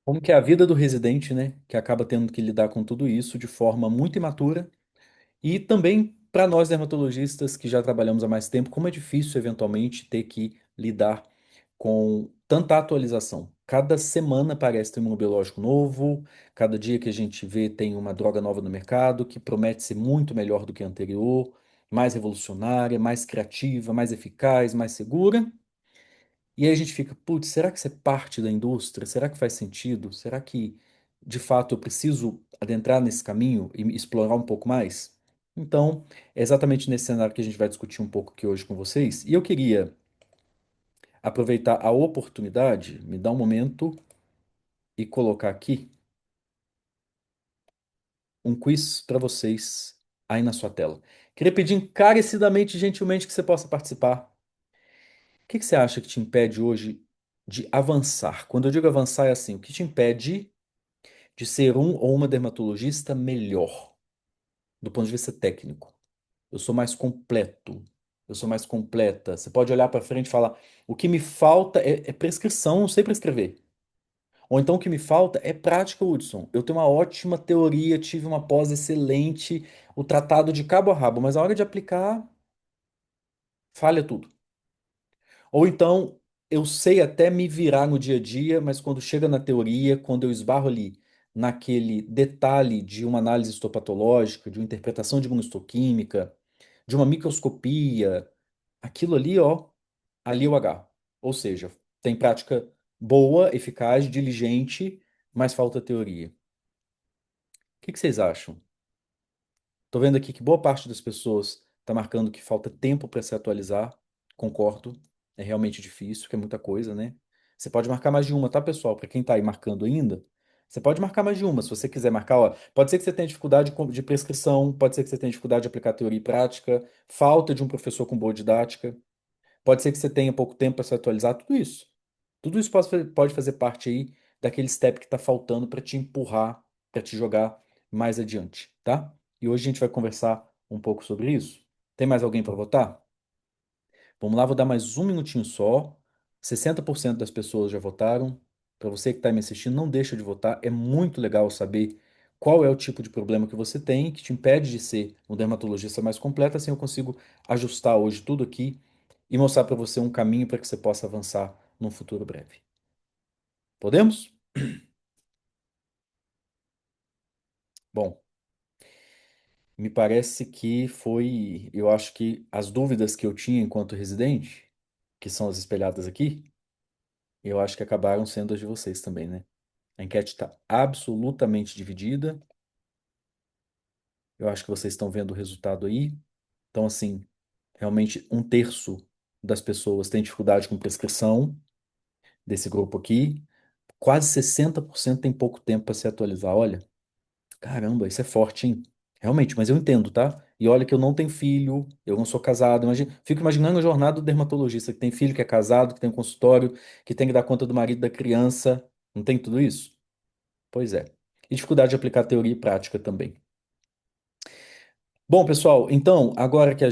Como que é a vida do residente, né? Que acaba tendo que lidar com tudo isso de forma muito imatura. E também para nós dermatologistas que já trabalhamos há mais tempo, como é difícil eventualmente ter que lidar com tanta atualização. Cada semana parece ter um imunobiológico novo, cada dia que a gente vê tem uma droga nova no mercado que promete ser muito melhor do que a anterior, mais revolucionária, mais criativa, mais eficaz, mais segura. E aí a gente fica, putz, será que isso é parte da indústria? Será que faz sentido? Será que, de fato, eu preciso adentrar nesse caminho e explorar um pouco mais? Então, é exatamente nesse cenário que a gente vai discutir um pouco aqui hoje com vocês. E eu queria aproveitar a oportunidade, me dar um momento e colocar aqui um quiz para vocês aí na sua tela. Queria pedir encarecidamente, gentilmente, que você possa participar. O que que você acha que te impede hoje de avançar? Quando eu digo avançar, é assim, o que te impede de ser um ou uma dermatologista melhor, do ponto de vista técnico? Eu sou mais completo. Eu sou mais completa. Você pode olhar para frente e falar: o que me falta é prescrição, não sei prescrever. Ou então o que me falta é prática, Hudson. Eu tenho uma ótima teoria, tive uma pós excelente, o tratado de cabo a rabo, mas a hora de aplicar, falha tudo. Ou então, eu sei até me virar no dia a dia, mas quando chega na teoria, quando eu esbarro ali naquele detalhe de uma análise histopatológica, de uma interpretação de imunohistoquímica, de uma microscopia, aquilo ali, ó, ali eu agarro. Ou seja, tem prática boa, eficaz, diligente, mas falta teoria. O que que vocês acham? Tô vendo aqui que boa parte das pessoas está marcando que falta tempo para se atualizar. Concordo. É realmente difícil, que é muita coisa, né? Você pode marcar mais de uma, tá, pessoal? Para quem tá aí marcando ainda, você pode marcar mais de uma, se você quiser marcar, ó. Pode ser que você tenha dificuldade de prescrição, pode ser que você tenha dificuldade de aplicar teoria e prática, falta de um professor com boa didática, pode ser que você tenha pouco tempo para se atualizar, tudo isso. Tudo isso pode fazer parte aí daquele step que está faltando para te empurrar, para te jogar mais adiante, tá? E hoje a gente vai conversar um pouco sobre isso. Tem mais alguém para votar? Vamos lá, vou dar mais um minutinho só. 60% das pessoas já votaram. Para você que está me assistindo, não deixa de votar. É muito legal saber qual é o tipo de problema que você tem, que te impede de ser um dermatologista mais completo. Assim eu consigo ajustar hoje tudo aqui e mostrar para você um caminho para que você possa avançar num futuro breve. Podemos? Bom, me parece que foi. Eu acho que as dúvidas que eu tinha enquanto residente, que são as espelhadas aqui, eu acho que acabaram sendo as de vocês também, né? A enquete está absolutamente dividida. Eu acho que vocês estão vendo o resultado aí. Então, assim, realmente um terço das pessoas tem dificuldade com prescrição desse grupo aqui. Quase 60% tem pouco tempo para se atualizar. Olha, caramba, isso é forte, hein? Realmente, mas eu entendo, tá? E olha que eu não tenho filho, eu não sou casado. Fico imaginando a jornada do dermatologista que tem filho, que é casado, que tem um consultório, que tem que dar conta do marido da criança. Não tem tudo isso? Pois é. E dificuldade de aplicar teoria e prática também. Bom, pessoal, então, agora que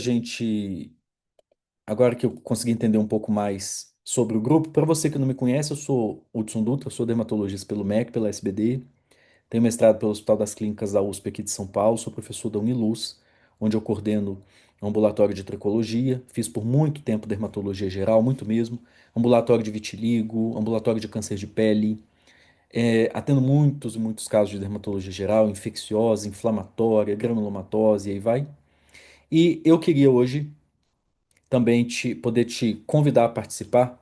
eu consegui entender um pouco mais sobre o grupo, para você que não me conhece, eu sou Hudson Dutra, eu sou dermatologista pelo MEC, pela SBD, tenho mestrado pelo Hospital das Clínicas da USP aqui de São Paulo, sou professor da Uniluz, onde eu coordeno ambulatório de tricologia, fiz por muito tempo dermatologia geral, muito mesmo, ambulatório de vitiligo, ambulatório de câncer de pele, atendo muitos casos de dermatologia geral, infecciosa, inflamatória, granulomatose, e aí vai. E eu queria hoje também poder te convidar a participar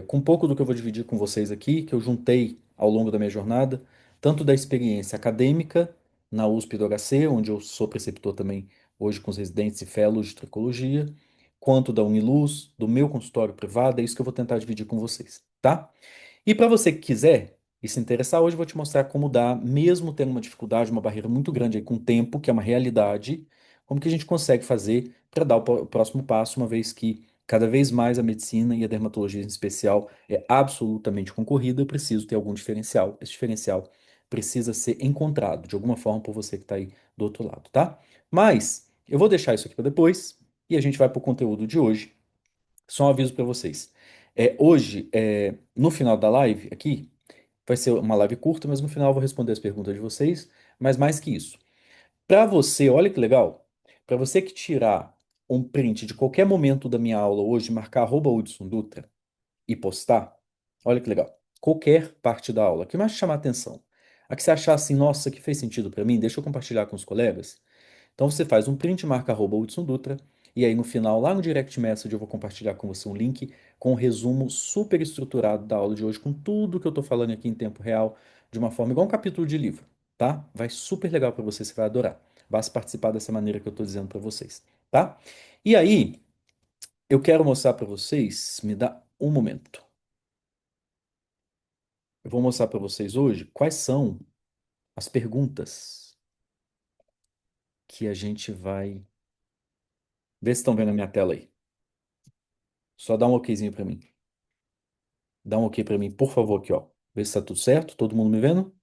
com um pouco do que eu vou dividir com vocês aqui, que eu juntei ao longo da minha jornada, tanto da experiência acadêmica na USP do HC, onde eu sou preceptor também hoje com os residentes e fellows de tricologia, quanto da Uniluz, do meu consultório privado, é isso que eu vou tentar dividir com vocês, tá? E para você que quiser e se interessar, hoje eu vou te mostrar como dá, mesmo tendo uma dificuldade, uma barreira muito grande aí com o tempo, que é uma realidade, como que a gente consegue fazer para dar o próximo passo, uma vez que cada vez mais a medicina e a dermatologia em especial é absolutamente concorrida, eu preciso ter algum diferencial. Esse diferencial precisa ser encontrado de alguma forma por você que está aí do outro lado, tá? Mas eu vou deixar isso aqui para depois e a gente vai para o conteúdo de hoje. Só um aviso para vocês. Hoje, no final da live aqui, Vai ser uma live curta, mas no final eu vou responder as perguntas de vocês. Mas mais que isso, para você, olha que legal, para você que tirar um print de qualquer momento da minha aula hoje, marcar @Hudson Dutra e postar, olha que legal. Qualquer parte da aula que mais te chamar a atenção. A que você achar assim, nossa, que fez sentido para mim, deixa eu compartilhar com os colegas. Então você faz um print, marca @Hudson Dutra, e aí no final, lá no Direct Message, eu vou compartilhar com você um link com um resumo super estruturado da aula de hoje, com tudo que eu tô falando aqui em tempo real, de uma forma igual um capítulo de livro, tá? Vai super legal para você, você vai adorar. Basta participar dessa maneira que eu tô dizendo para vocês, tá? E aí, eu quero mostrar para vocês, me dá um momento. Eu vou mostrar para vocês hoje quais são as perguntas que a gente vai ver se estão vendo a minha tela aí. Só dá um okzinho para mim. Dá um ok para mim, por favor, aqui, ó. Ver se tá tudo certo. Todo mundo me vendo?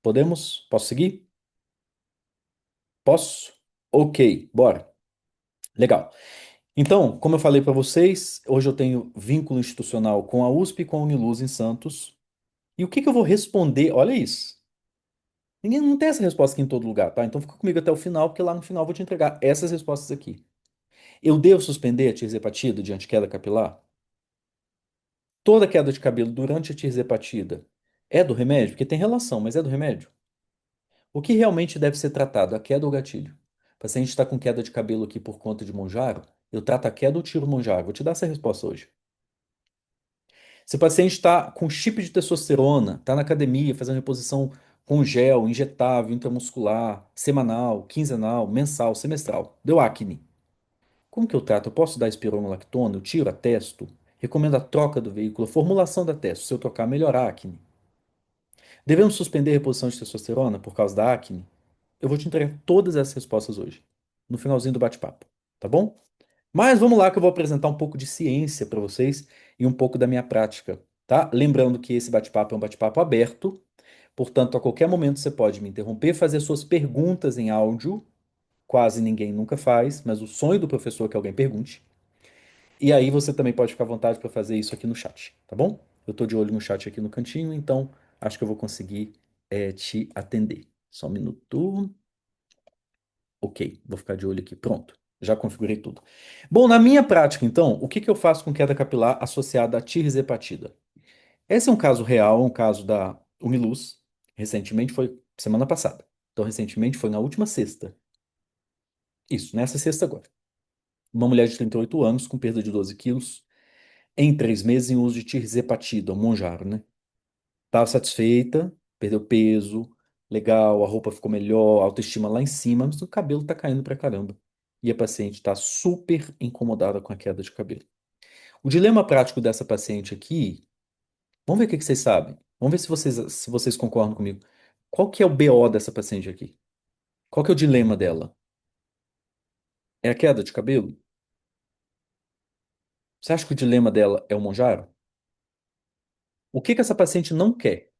Podemos? Posso seguir? Posso? Ok, bora. Legal. Então, como eu falei para vocês, hoje eu tenho vínculo institucional com a USP e com a Uniluz em Santos. E o que que eu vou responder? Olha isso. Ninguém não tem essa resposta aqui em todo lugar, tá? Então fica comigo até o final, porque lá no final eu vou te entregar essas respostas aqui. Eu devo suspender a tirzepatida diante de queda capilar? Toda queda de cabelo durante a tirzepatida é do remédio? Porque tem relação, mas é do remédio? O que realmente deve ser tratado, a queda ou o gatilho? O paciente está com queda de cabelo aqui por conta de Monjaro, eu trato a queda ou tiro o Monjaro? Vou te dar essa resposta hoje. Se o paciente está com chip de testosterona, está na academia fazendo reposição com gel, injetável, intramuscular, semanal, quinzenal, mensal, semestral, deu acne. Como que eu trato? Eu posso dar espironolactona, eu tiro a testo, recomendo a troca do veículo, a formulação da testo, se eu trocar, melhorar a acne. Devemos suspender a reposição de testosterona por causa da acne? Eu vou te entregar todas essas respostas hoje, no finalzinho do bate-papo, tá bom? Mas vamos lá que eu vou apresentar um pouco de ciência para vocês e um pouco da minha prática, tá? Lembrando que esse bate-papo é um bate-papo aberto, portanto, a qualquer momento você pode me interromper, fazer suas perguntas em áudio. Quase ninguém nunca faz, mas o sonho do professor é que alguém pergunte. E aí você também pode ficar à vontade para fazer isso aqui no chat, tá bom? Eu tô de olho no chat aqui no cantinho, então acho que eu vou conseguir te atender. Só um minuto. Ok, vou ficar de olho aqui. Pronto, já configurei tudo. Bom, na minha prática, então, o que que eu faço com queda capilar associada à tirzepatida? Esse é um caso real, um caso da Uniluz. Recentemente foi semana passada. Então, recentemente foi na última sexta. Isso, nessa sexta agora. Uma mulher de 38 anos com perda de 12 quilos em 3 meses em uso de tirzepatida, o Monjaro, né? Estava satisfeita, perdeu peso, legal, a roupa ficou melhor, a autoestima lá em cima, mas o cabelo tá caindo pra caramba. E a paciente está super incomodada com a queda de cabelo. O dilema prático dessa paciente aqui, vamos ver o que que vocês sabem. Vamos ver se vocês concordam comigo. Qual que é o BO dessa paciente aqui? Qual que é o dilema dela? É a queda de cabelo? Você acha que o dilema dela é o Monjaro? O que que essa paciente não quer?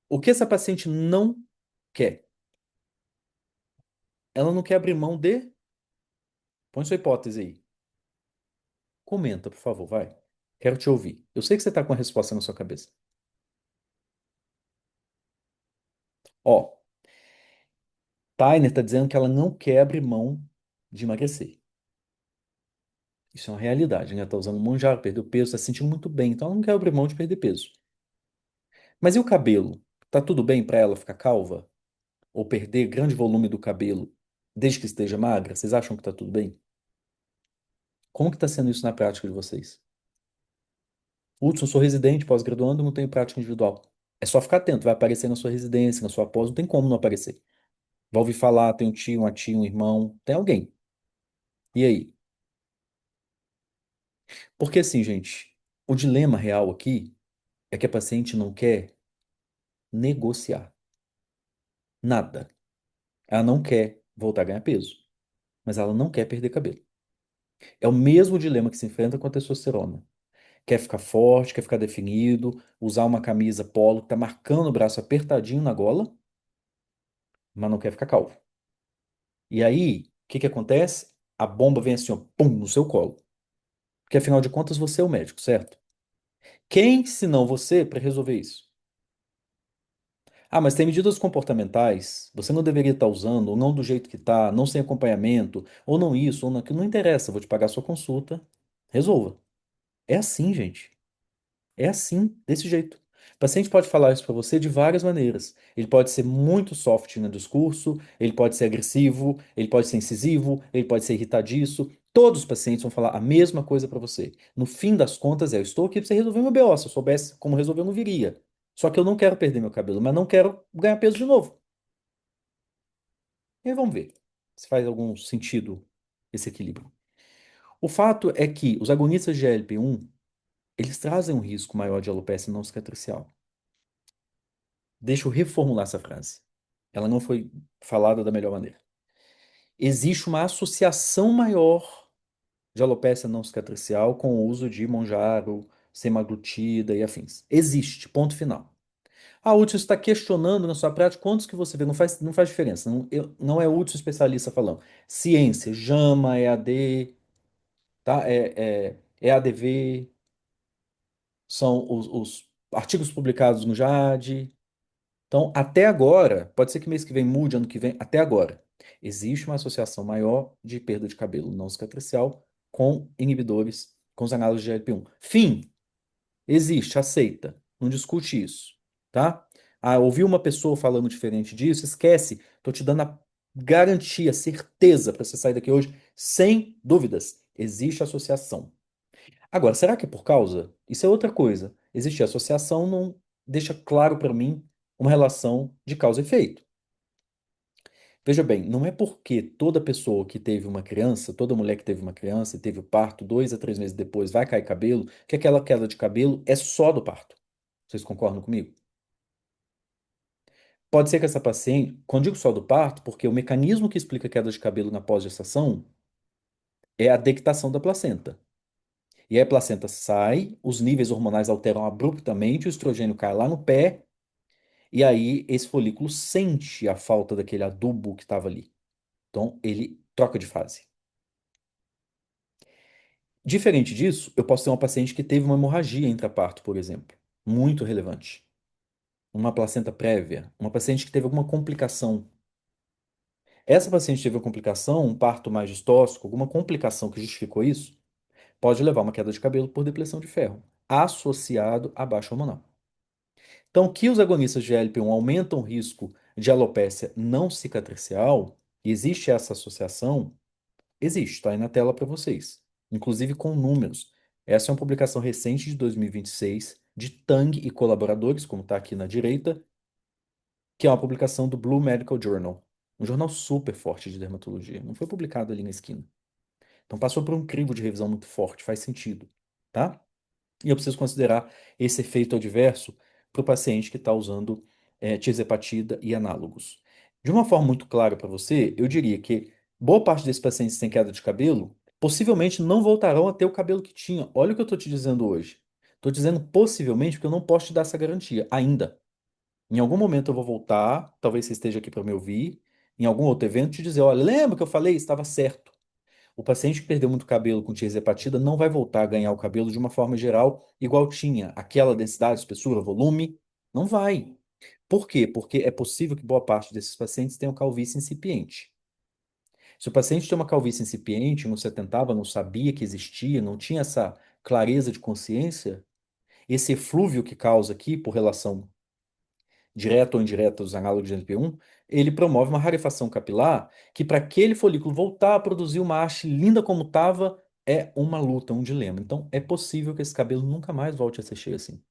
O que essa paciente não quer? Ela não quer abrir mão de. Põe sua hipótese aí. Comenta, por favor, vai. Quero te ouvir. Eu sei que você está com a resposta na sua cabeça. Ó, Tainer está dizendo que ela não quer abrir mão de emagrecer. Isso é uma realidade, né? Tá usando Monjaro, perdeu peso, tá se sentindo muito bem, então ela não quer abrir mão de perder peso. Mas e o cabelo? Tá tudo bem para ela ficar calva? Ou perder grande volume do cabelo desde que esteja magra? Vocês acham que tá tudo bem? Como que tá sendo isso na prática de vocês? Hudson, sou residente, pós-graduando, não tenho prática individual. É só ficar atento, vai aparecer na sua residência, na sua pós, não tem como não aparecer. Vai ouvir falar, tem um tio, uma tia, um irmão, tem alguém. E aí? Porque assim, gente, o dilema real aqui é que a paciente não quer negociar nada. Ela não quer voltar a ganhar peso, mas ela não quer perder cabelo. É o mesmo dilema que se enfrenta com a testosterona. Quer ficar forte, quer ficar definido, usar uma camisa polo que tá marcando o braço apertadinho na gola, mas não quer ficar calvo. E aí, o que que acontece? A bomba vem assim, ó, pum, no seu colo. Porque afinal de contas você é o médico, certo? Quem, se não você, para resolver isso? Ah, mas tem medidas comportamentais. Você não deveria estar usando, ou não do jeito que está, não sem acompanhamento, ou não isso, ou não aquilo. Não interessa. Vou te pagar a sua consulta. Resolva. É assim, gente. É assim, desse jeito. O paciente pode falar isso para você de várias maneiras. Ele pode ser muito soft no discurso, ele pode ser agressivo, ele pode ser incisivo, ele pode ser irritadiço. Todos os pacientes vão falar a mesma coisa para você. No fim das contas, eu estou aqui para você resolver meu BO. Se eu soubesse como resolver, eu não viria. Só que eu não quero perder meu cabelo, mas não quero ganhar peso de novo. E aí vamos ver se faz algum sentido esse equilíbrio. O fato é que os agonistas de GLP-1, eles trazem um risco maior de alopecia não cicatricial. Deixa eu reformular essa frase. Ela não foi falada da melhor maneira. Existe uma associação maior de alopecia não cicatricial com o uso de Monjaro, semaglutida e afins. Existe, ponto final. A Hudson está questionando na sua prática quantos que você vê, não faz diferença. Não, não é Hudson especialista falando. Ciência, JAMA, EAD, tá? EADV, são os artigos publicados no JAD. Então, até agora, pode ser que mês que vem mude, ano que vem, até agora, existe uma associação maior de perda de cabelo não cicatricial com inibidores, com os análogos de GLP-1. Fim, existe, aceita, não discute isso, tá? Ah, ouviu uma pessoa falando diferente disso, esquece, tô te dando a garantia, certeza para você sair daqui hoje, sem dúvidas, existe associação. Agora, será que é por causa? Isso é outra coisa. Existir associação não deixa claro para mim uma relação de causa e efeito. Veja bem, não é porque toda pessoa que teve uma criança, toda mulher que teve uma criança e teve o parto 2 a 3 meses depois vai cair cabelo, que aquela queda de cabelo é só do parto. Vocês concordam comigo? Pode ser que essa paciente, quando digo só do parto, porque o mecanismo que explica a queda de cabelo na pós-gestação é a dectação da placenta. E aí a placenta sai, os níveis hormonais alteram abruptamente, o estrogênio cai lá no pé, e aí esse folículo sente a falta daquele adubo que estava ali. Então ele troca de fase. Diferente disso, eu posso ter uma paciente que teve uma hemorragia intraparto, por exemplo, muito relevante. Uma placenta prévia, uma paciente que teve alguma complicação. Essa paciente teve uma complicação, um parto mais distóxico, alguma complicação que justificou isso, pode levar a uma queda de cabelo por depressão de ferro, associado a baixa hormonal. Então, que os agonistas de GLP-1 aumentam o risco de alopécia não cicatricial, e existe essa associação, existe, está aí na tela para vocês, inclusive com números. Essa é uma publicação recente de 2026 de Tang e colaboradores, como está aqui na direita, que é uma publicação do Blue Medical Journal, um jornal super forte de dermatologia. Não foi publicado ali na esquina. Então passou por um crivo de revisão muito forte, faz sentido, tá? E eu preciso considerar esse efeito adverso para o paciente que está usando tirzepatida e análogos. De uma forma muito clara para você, eu diria que boa parte desses pacientes que têm queda de cabelo possivelmente não voltarão a ter o cabelo que tinha. Olha o que eu estou te dizendo hoje. Estou dizendo possivelmente porque eu não posso te dar essa garantia ainda. Em algum momento eu vou voltar, talvez você esteja aqui para me ouvir, em algum outro evento, te dizer: olha, lembra que eu falei? Estava certo. O paciente que perdeu muito cabelo com tirzepatida não vai voltar a ganhar o cabelo de uma forma geral igual tinha. Aquela densidade, espessura, volume, não vai. Por quê? Porque é possível que boa parte desses pacientes tenham calvície incipiente. Se o paciente tem uma calvície incipiente, não se atentava, não sabia que existia, não tinha essa clareza de consciência, esse eflúvio que causa aqui, por relação direta ou indireta dos análogos de NP1, ele promove uma rarefação capilar que, para aquele folículo voltar a produzir uma haste linda como estava, é uma luta, um dilema. Então, é possível que esse cabelo nunca mais volte a ser cheio assim.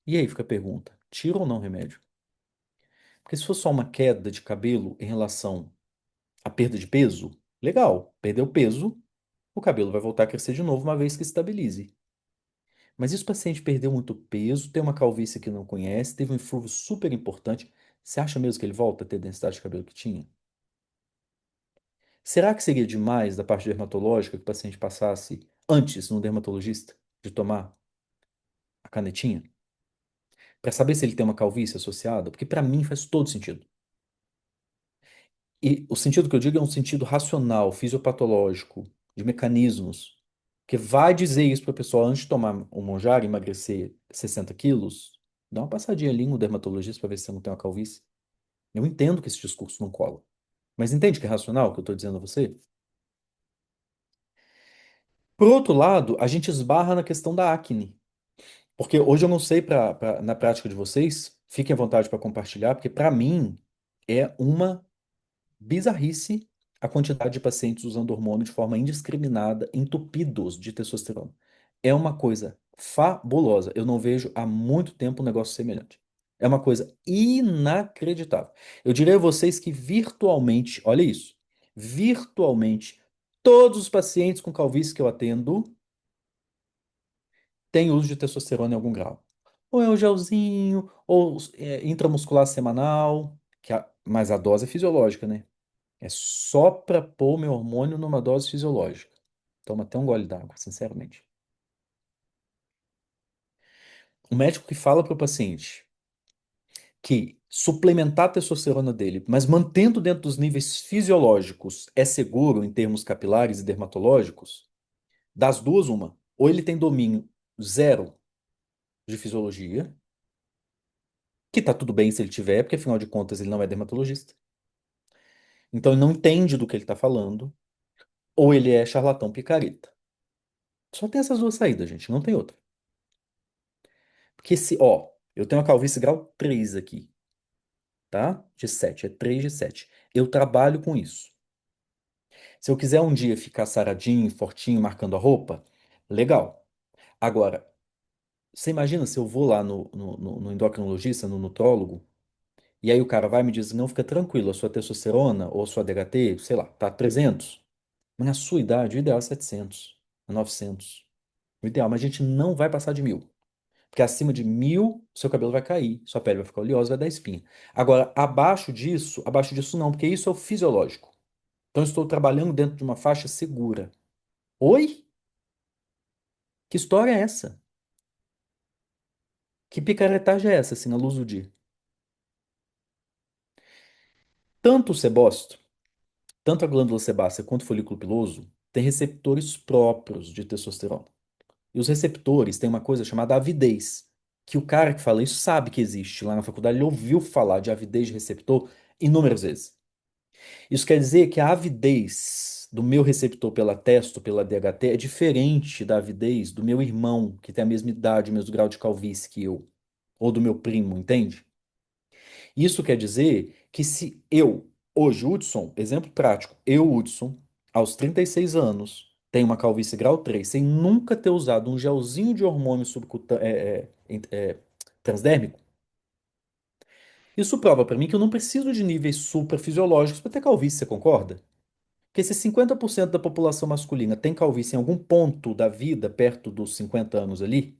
E aí fica a pergunta: tira ou não remédio? Porque se for só uma queda de cabelo em relação à perda de peso, legal, perdeu peso, o cabelo vai voltar a crescer de novo uma vez que estabilize. Mas e se o paciente perdeu muito peso, tem uma calvície que não conhece, teve um eflúvio super importante, você acha mesmo que ele volta a ter a densidade de cabelo que tinha? Será que seria demais da parte dermatológica que o paciente passasse antes no dermatologista de tomar a canetinha? Para saber se ele tem uma calvície associada? Porque para mim faz todo sentido. E o sentido que eu digo é um sentido racional, fisiopatológico, de mecanismos. Porque vai dizer isso para a pessoa antes de tomar o Monjaro, emagrecer 60 quilos, dá uma passadinha ali no dermatologista para ver se você não tem uma calvície. Eu entendo que esse discurso não cola. Mas entende que é racional o que eu estou dizendo a você? Por outro lado, a gente esbarra na questão da acne. Porque hoje eu não sei na prática de vocês, fiquem à vontade para compartilhar, porque para mim é uma bizarrice a quantidade de pacientes usando hormônio de forma indiscriminada, entupidos de testosterona. É uma coisa fabulosa. Eu não vejo há muito tempo um negócio semelhante. É uma coisa inacreditável. Eu diria a vocês que virtualmente, olha isso, virtualmente, todos os pacientes com calvície que eu atendo têm uso de testosterona em algum grau. Ou é o gelzinho, ou intramuscular semanal, mas a dose é fisiológica, né? É só para pôr meu hormônio numa dose fisiológica. Toma até um gole d'água, sinceramente. O médico que fala para o paciente que suplementar a testosterona dele, mas mantendo dentro dos níveis fisiológicos, é seguro em termos capilares e dermatológicos, das duas, uma. Ou ele tem domínio zero de fisiologia, que tá tudo bem se ele tiver, porque afinal de contas ele não é dermatologista. Então ele não entende do que ele tá falando, ou ele é charlatão picareta. Só tem essas duas saídas, gente, não tem outra. Porque se, ó, eu tenho uma calvície grau 3 aqui, tá? De 7, é 3 de 7. Eu trabalho com isso. Se eu quiser um dia ficar saradinho, fortinho, marcando a roupa, legal. Agora, você imagina se eu vou lá no endocrinologista, no nutrólogo, e aí o cara vai e me diz, não, fica tranquilo, a sua testosterona ou a sua DHT, sei lá, tá 300. Mas na sua idade, o ideal é 700, é 900. O ideal, mas a gente não vai passar de 1.000. Porque acima de 1.000, seu cabelo vai cair, sua pele vai ficar oleosa, vai dar espinha. Agora, abaixo disso não, porque isso é o fisiológico. Então, eu estou trabalhando dentro de uma faixa segura. Oi? Que história é essa? Que picaretagem é essa, assim, na luz do dia? Tanto o sebócito, tanto a glândula sebácea quanto o folículo piloso têm receptores próprios de testosterona. E os receptores têm uma coisa chamada avidez, que o cara que fala isso sabe que existe. Lá na faculdade ele ouviu falar de avidez de receptor inúmeras vezes. Isso quer dizer que a avidez do meu receptor pela testo, pela DHT, é diferente da avidez do meu irmão, que tem a mesma idade, o mesmo grau de calvície que eu, ou do meu primo, entende? Isso quer dizer que se eu, hoje, Hudson, exemplo prático, eu, Hudson, aos 36 anos, tenho uma calvície grau 3 sem nunca ter usado um gelzinho de hormônio transdérmico, isso prova para mim que eu não preciso de níveis superfisiológicos para ter calvície, você concorda? Porque se 50% da população masculina tem calvície em algum ponto da vida, perto dos 50 anos ali,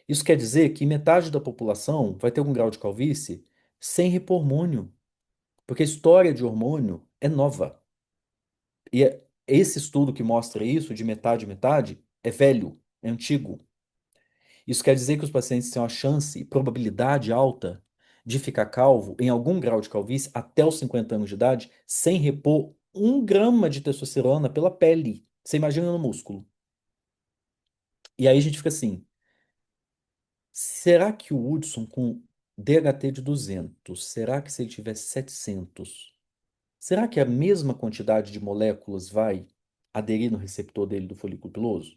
isso quer dizer que metade da população vai ter algum grau de calvície sem repor hormônio. Porque a história de hormônio é nova. E esse estudo que mostra isso, de metade a metade, é velho, é antigo. Isso quer dizer que os pacientes têm uma chance e probabilidade alta de ficar calvo em algum grau de calvície até os 50 anos de idade, sem repor 1 grama de testosterona pela pele. Você imagina no músculo. E aí a gente fica assim: será que o Hudson com DHT de 200, será que se ele tivesse 700, será que a mesma quantidade de moléculas vai aderir no receptor dele do folículo piloso?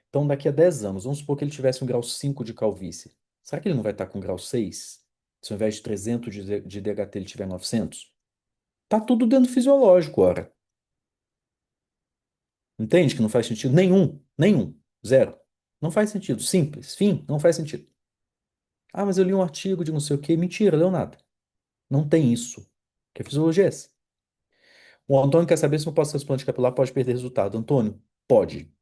Então, daqui a 10 anos, vamos supor que ele tivesse um grau 5 de calvície. Será que ele não vai estar com grau 6? Se ao invés de 300 de DHT ele tiver 900? Tá tudo dentro do fisiológico, ora. Entende que não faz sentido nenhum? Nenhum. Zero. Não faz sentido. Simples. Fim. Não faz sentido. Ah, mas eu li um artigo de não sei o quê. Mentira, leu nada. Não tem isso. Que fisiologia é essa? O Antônio quer saber se no pós-transplante capilar pode perder resultado. Antônio, pode.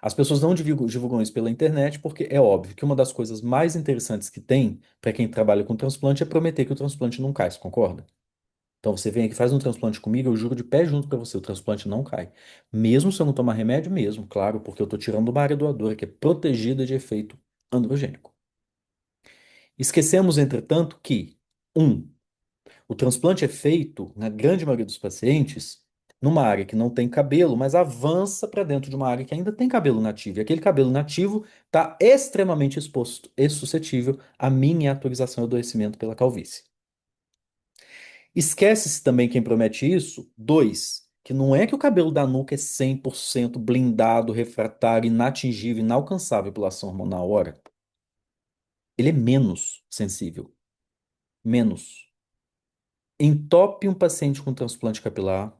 As pessoas não divulgam isso pela internet porque é óbvio que uma das coisas mais interessantes que tem para quem trabalha com transplante é prometer que o transplante não cai, você concorda? Então você vem aqui, faz um transplante comigo, eu juro de pé junto para você, o transplante não cai. Mesmo se eu não tomar remédio, mesmo, claro, porque eu estou tirando uma área doadora que é protegida de efeito androgênico. Esquecemos, entretanto, que, um, o transplante é feito, na grande maioria dos pacientes, numa área que não tem cabelo, mas avança para dentro de uma área que ainda tem cabelo nativo. E aquele cabelo nativo está extremamente exposto e suscetível à miniaturização e adoecimento pela calvície. Esquece-se também quem promete isso. Dois, que não é que o cabelo da nuca é 100% blindado, refratário, inatingível, inalcançável pela ação hormonal. Ora, ele é menos sensível. Menos. Entope um paciente com transplante capilar.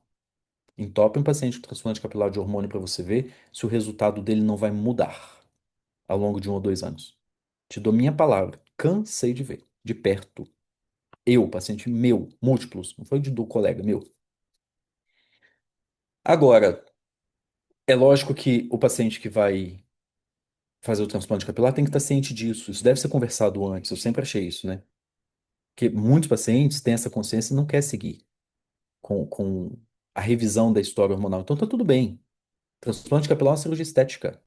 Entope um paciente com transplante capilar de hormônio para você ver se o resultado dele não vai mudar ao longo de 1 ou 2 anos. Te dou minha palavra. Cansei de ver. De perto. Eu, paciente meu, múltiplos. Não foi do colega meu. Agora, é lógico que o paciente que vai fazer o transplante capilar tem que estar ciente disso. Isso deve ser conversado antes. Eu sempre achei isso, né? Porque muitos pacientes têm essa consciência e não quer seguir com a revisão da história hormonal. Então tá tudo bem. Transplante capilar é uma cirurgia estética,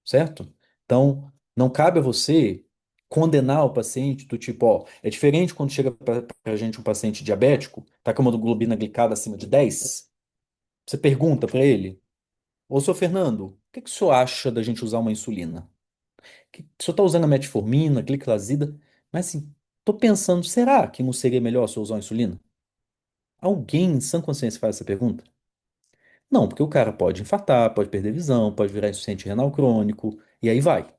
certo? Então, não cabe a você condenar o paciente do tipo, ó, é diferente quando chega para a gente um paciente diabético, tá com uma hemoglobina glicada acima de 10, você pergunta para ele, ô, senhor Fernando, o que que o senhor acha da gente usar uma insulina? O senhor tá usando a metformina, gliclazida, mas assim, tô pensando, será que não seria melhor se eu usar uma insulina? Alguém em sã consciência faz essa pergunta? Não, porque o cara pode infartar, pode perder visão, pode virar insuficiente renal crônico, e aí vai.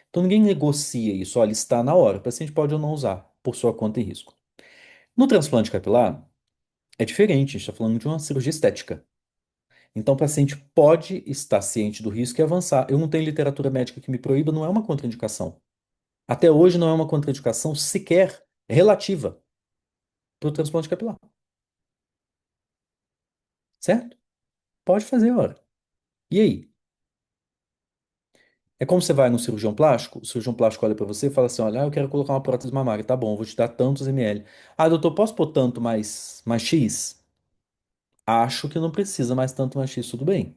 Então ninguém negocia isso, olha, está na hora, o paciente pode ou não usar, por sua conta e risco. No transplante capilar, é diferente, a gente está falando de uma cirurgia estética. Então o paciente pode estar ciente do risco e avançar. Eu não tenho literatura médica que me proíba, não é uma contraindicação. Até hoje não é uma contraindicação sequer relativa para o transplante capilar, certo? Pode fazer, ora. E aí? É como você vai no cirurgião plástico, o cirurgião plástico olha para você e fala assim: olha, eu quero colocar uma prótese mamária, tá bom, eu vou te dar tantos ml. Ah, doutor, posso pôr tanto mais X? Acho que não precisa mais tanto mais X, tudo bem.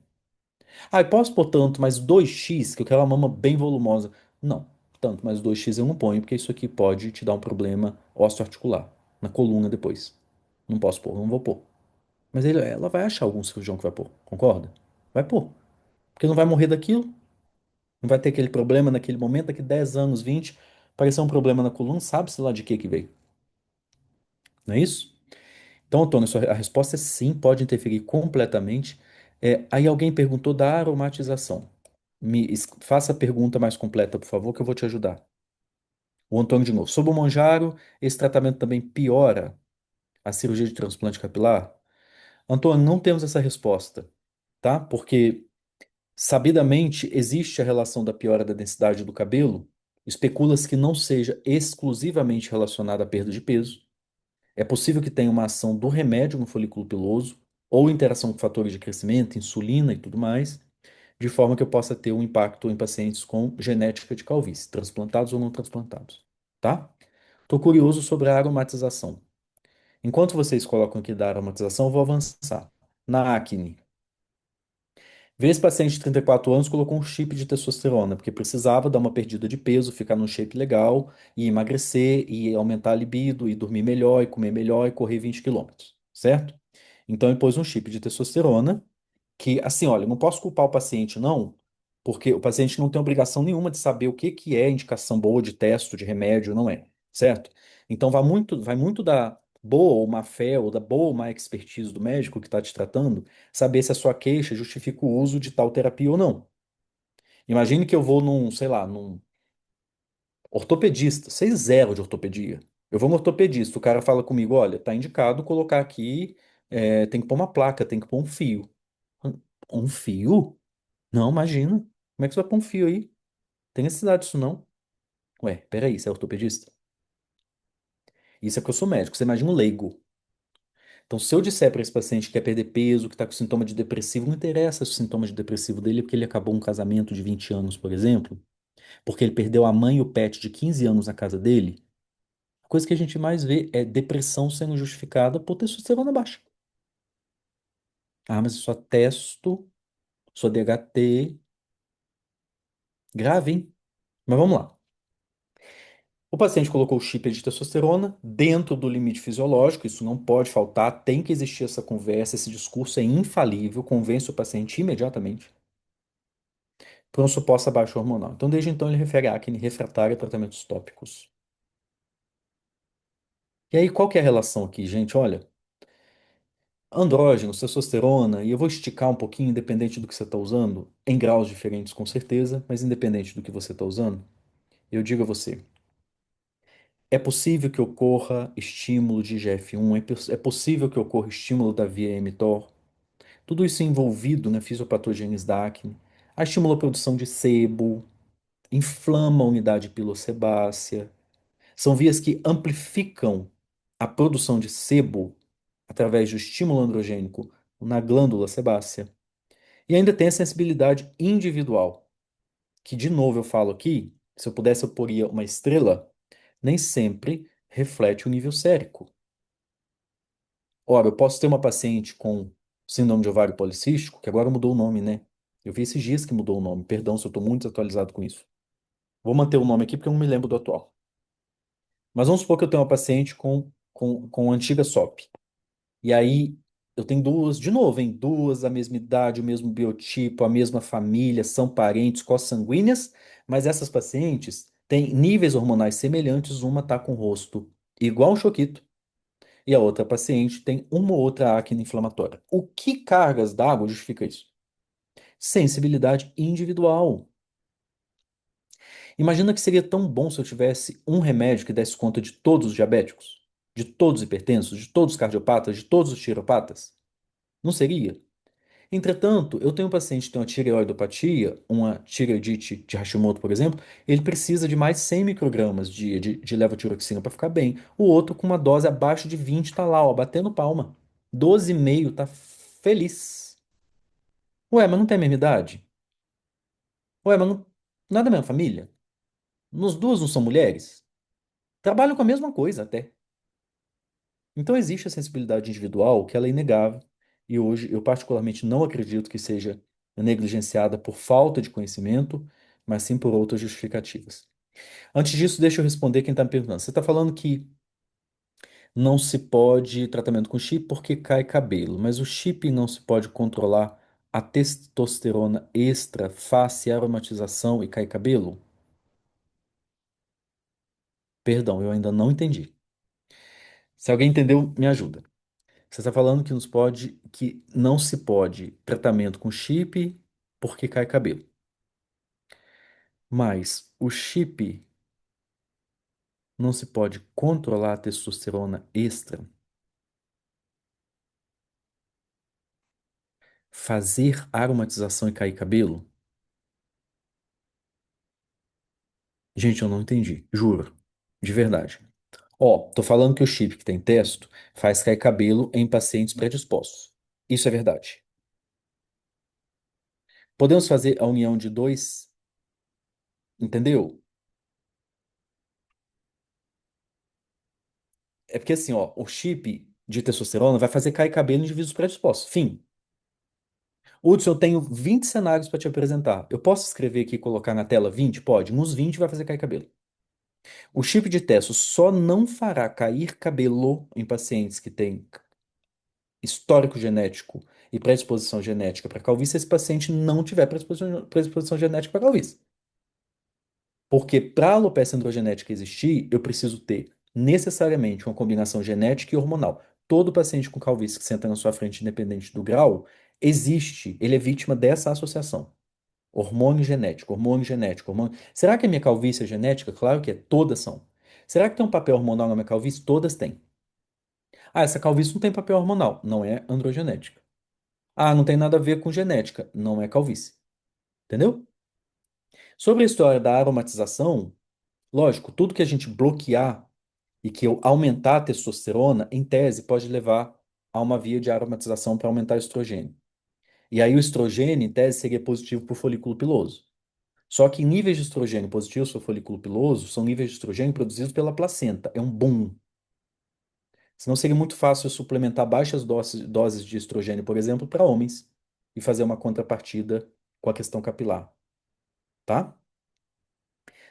Ah, eu posso pôr tanto mais 2x, que eu quero uma mama bem volumosa. Não, tanto mais 2x eu não ponho, porque isso aqui pode te dar um problema osteoarticular na coluna depois. Não posso pôr, não vou pôr. Mas ela vai achar algum cirurgião que vai pôr, concorda? Vai pôr. Porque não vai morrer daquilo, não vai ter aquele problema naquele momento, daqui 10 anos, 20, aparecer um problema na coluna, sabe-se lá de que veio. Não é isso? Então, Antônio, a resposta é sim, pode interferir completamente. Aí alguém perguntou da aromatização. Faça a pergunta mais completa, por favor, que eu vou te ajudar. O Antônio de novo. Sobre o Monjaro, esse tratamento também piora a cirurgia de transplante capilar? Antônio, não temos essa resposta, tá? Porque sabidamente existe a relação da piora da densidade do cabelo. Especula-se que não seja exclusivamente relacionada à perda de peso. É possível que tenha uma ação do remédio no folículo piloso ou interação com fatores de crescimento, insulina e tudo mais, de forma que eu possa ter um impacto em pacientes com genética de calvície, transplantados ou não transplantados, tá? Estou curioso sobre a aromatização. Enquanto vocês colocam aqui da aromatização, eu vou avançar. Na acne. Vê esse paciente de 34 anos colocou um chip de testosterona, porque precisava dar uma perdida de peso, ficar num shape legal, e emagrecer, e aumentar a libido, e dormir melhor, e comer melhor, e correr 20 quilômetros, certo? Então ele pôs um chip de testosterona, que, assim, olha, eu não posso culpar o paciente, não, porque o paciente não tem obrigação nenhuma de saber o que que é indicação boa de testo, de remédio, não é, certo? Então vai muito da boa ou má fé, ou da boa ou má expertise do médico que está te tratando, saber se a sua queixa justifica o uso de tal terapia ou não. Imagine que eu vou num, sei lá, num ortopedista, sei zero de ortopedia. Eu vou no ortopedista, o cara fala comigo, olha, tá indicado colocar aqui, tem que pôr uma placa, tem que pôr um fio. Um fio? Não, imagina. Como é que você vai pôr um fio aí? Tem necessidade disso não. Ué, peraí, você é ortopedista? Isso é porque eu sou médico, você imagina um leigo. Então, se eu disser para esse paciente que quer perder peso, que está com sintoma de depressivo, não interessa os sintomas de depressivo dele, porque ele acabou um casamento de 20 anos, por exemplo, porque ele perdeu a mãe e o pet de 15 anos na casa dele, a coisa que a gente mais vê é depressão sendo justificada por testosterona baixa. Ah, mas eu só testo, sou DHT, grave, hein? Mas vamos lá. O paciente colocou o chip de testosterona dentro do limite fisiológico, isso não pode faltar, tem que existir essa conversa, esse discurso é infalível, convence o paciente imediatamente por um suposto abaixo hormonal. Então, desde então, ele refere a acne refratária a tratamentos tópicos. E aí, qual que é a relação aqui, gente? Olha, andrógenos, testosterona, e eu vou esticar um pouquinho, independente do que você está usando, em graus diferentes, com certeza, mas independente do que você está usando, eu digo a você. É possível que ocorra estímulo de IGF-1, é possível que ocorra estímulo da via mTOR, tudo isso envolvido na fisiopatogênese da acne. A estimula a produção de sebo, inflama a unidade pilosebácea. São vias que amplificam a produção de sebo através do estímulo androgênico na glândula sebácea. E ainda tem a sensibilidade individual, que de novo eu falo aqui, se eu pudesse eu poria uma estrela, nem sempre reflete o nível sérico. Ora, eu posso ter uma paciente com síndrome de ovário policístico, que agora mudou o nome, né? Eu vi esses dias que mudou o nome. Perdão se eu estou muito desatualizado com isso. Vou manter o nome aqui porque eu não me lembro do atual. Mas vamos supor que eu tenho uma paciente com antiga SOP. E aí eu tenho duas, de novo, hein? Duas da mesma idade, o mesmo biotipo, a mesma família, são parentes consanguíneas, mas essas pacientes têm níveis hormonais semelhantes, uma está com o rosto igual um choquito e a outra paciente tem uma ou outra acne inflamatória. O que cargas d'água justifica isso? Sensibilidade individual. Imagina que seria tão bom se eu tivesse um remédio que desse conta de todos os diabéticos, de todos os hipertensos, de todos os cardiopatas, de todos os tiropatas. Não seria? Entretanto, eu tenho um paciente que tem uma tireoidopatia, uma tireoidite de Hashimoto, por exemplo, ele precisa de mais de 100 microgramas de levotiroxina para ficar bem. O outro, com uma dose abaixo de 20, tá lá, ó, batendo palma. 12,5, tá feliz. Ué, mas não tem a mesma idade? Ué, mas não é da mesma família? Nos duas não são mulheres? Trabalham com a mesma coisa até. Então existe a sensibilidade individual, que ela é inegável, e hoje eu particularmente não acredito que seja negligenciada por falta de conhecimento, mas sim por outras justificativas. Antes disso, deixa eu responder quem está me perguntando. Você está falando que não se pode tratamento com chip porque cai cabelo, mas o chip não se pode controlar a testosterona extra, face, aromatização e cai cabelo? Perdão, eu ainda não entendi. Se alguém entendeu, me ajuda. Você está falando que que não se pode tratamento com chip porque cai cabelo. Mas o chip não se pode controlar a testosterona extra, fazer aromatização e cair cabelo? Gente, eu não entendi, juro, de verdade. Ó, tô falando que o chip que tem testo faz cair cabelo em pacientes predispostos. Isso é verdade. Podemos fazer a união de dois, entendeu? É porque assim, ó, o chip de testosterona vai fazer cair cabelo em indivíduos predispostos. Fim. Hudson, eu tenho 20 cenários para te apresentar. Eu posso escrever aqui e colocar na tela 20? Pode. Uns 20 vai fazer cair cabelo. O chip de testo só não fará cair cabelo em pacientes que têm histórico genético e predisposição genética para calvície se esse paciente não tiver predisposição genética para calvície. Porque para a alopecia androgenética existir, eu preciso ter necessariamente uma combinação genética e hormonal. Todo paciente com calvície que senta na sua frente, independente do grau, existe, ele é vítima dessa associação. Hormônio genético, hormônio genético, hormônio. Será que a minha calvície é genética? Claro que é, todas são. Será que tem um papel hormonal na minha calvície? Todas têm. Ah, essa calvície não tem papel hormonal, não é androgenética. Ah, não tem nada a ver com genética, não é calvície. Entendeu? Sobre a história da aromatização, lógico, tudo que a gente bloquear e que eu aumentar a testosterona, em tese, pode levar a uma via de aromatização para aumentar o estrogênio. E aí o estrogênio, em tese, seria positivo para o folículo piloso. Só que níveis de estrogênio positivos para o folículo piloso são níveis de estrogênio produzidos pela placenta. É um boom. Senão seria muito fácil eu suplementar baixas doses de estrogênio, por exemplo, para homens e fazer uma contrapartida com a questão capilar, tá?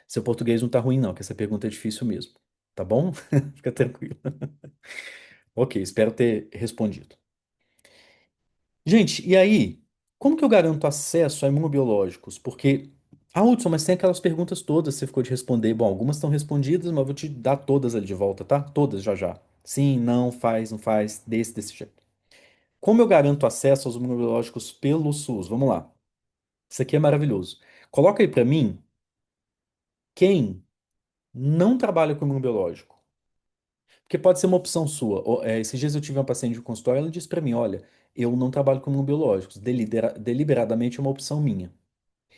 Seu português não tá ruim, não, que essa pergunta é difícil mesmo. Tá bom? Fica tranquilo. Ok, espero ter respondido. Gente, e aí? Como que eu garanto acesso a imunobiológicos? Porque, Hudson, mas tem aquelas perguntas todas que você ficou de responder. Bom, algumas estão respondidas, mas eu vou te dar todas ali de volta, tá? Todas já já. Sim, não, faz, não faz, desse jeito. Como eu garanto acesso aos imunobiológicos pelo SUS? Vamos lá. Isso aqui é maravilhoso. Coloca aí pra mim quem não trabalha com imunobiológico. Porque pode ser uma opção sua. Esses dias eu tive uma paciente de consultório, ela disse pra mim, olha, eu não trabalho com imunobiológicos, deliberadamente é uma opção minha.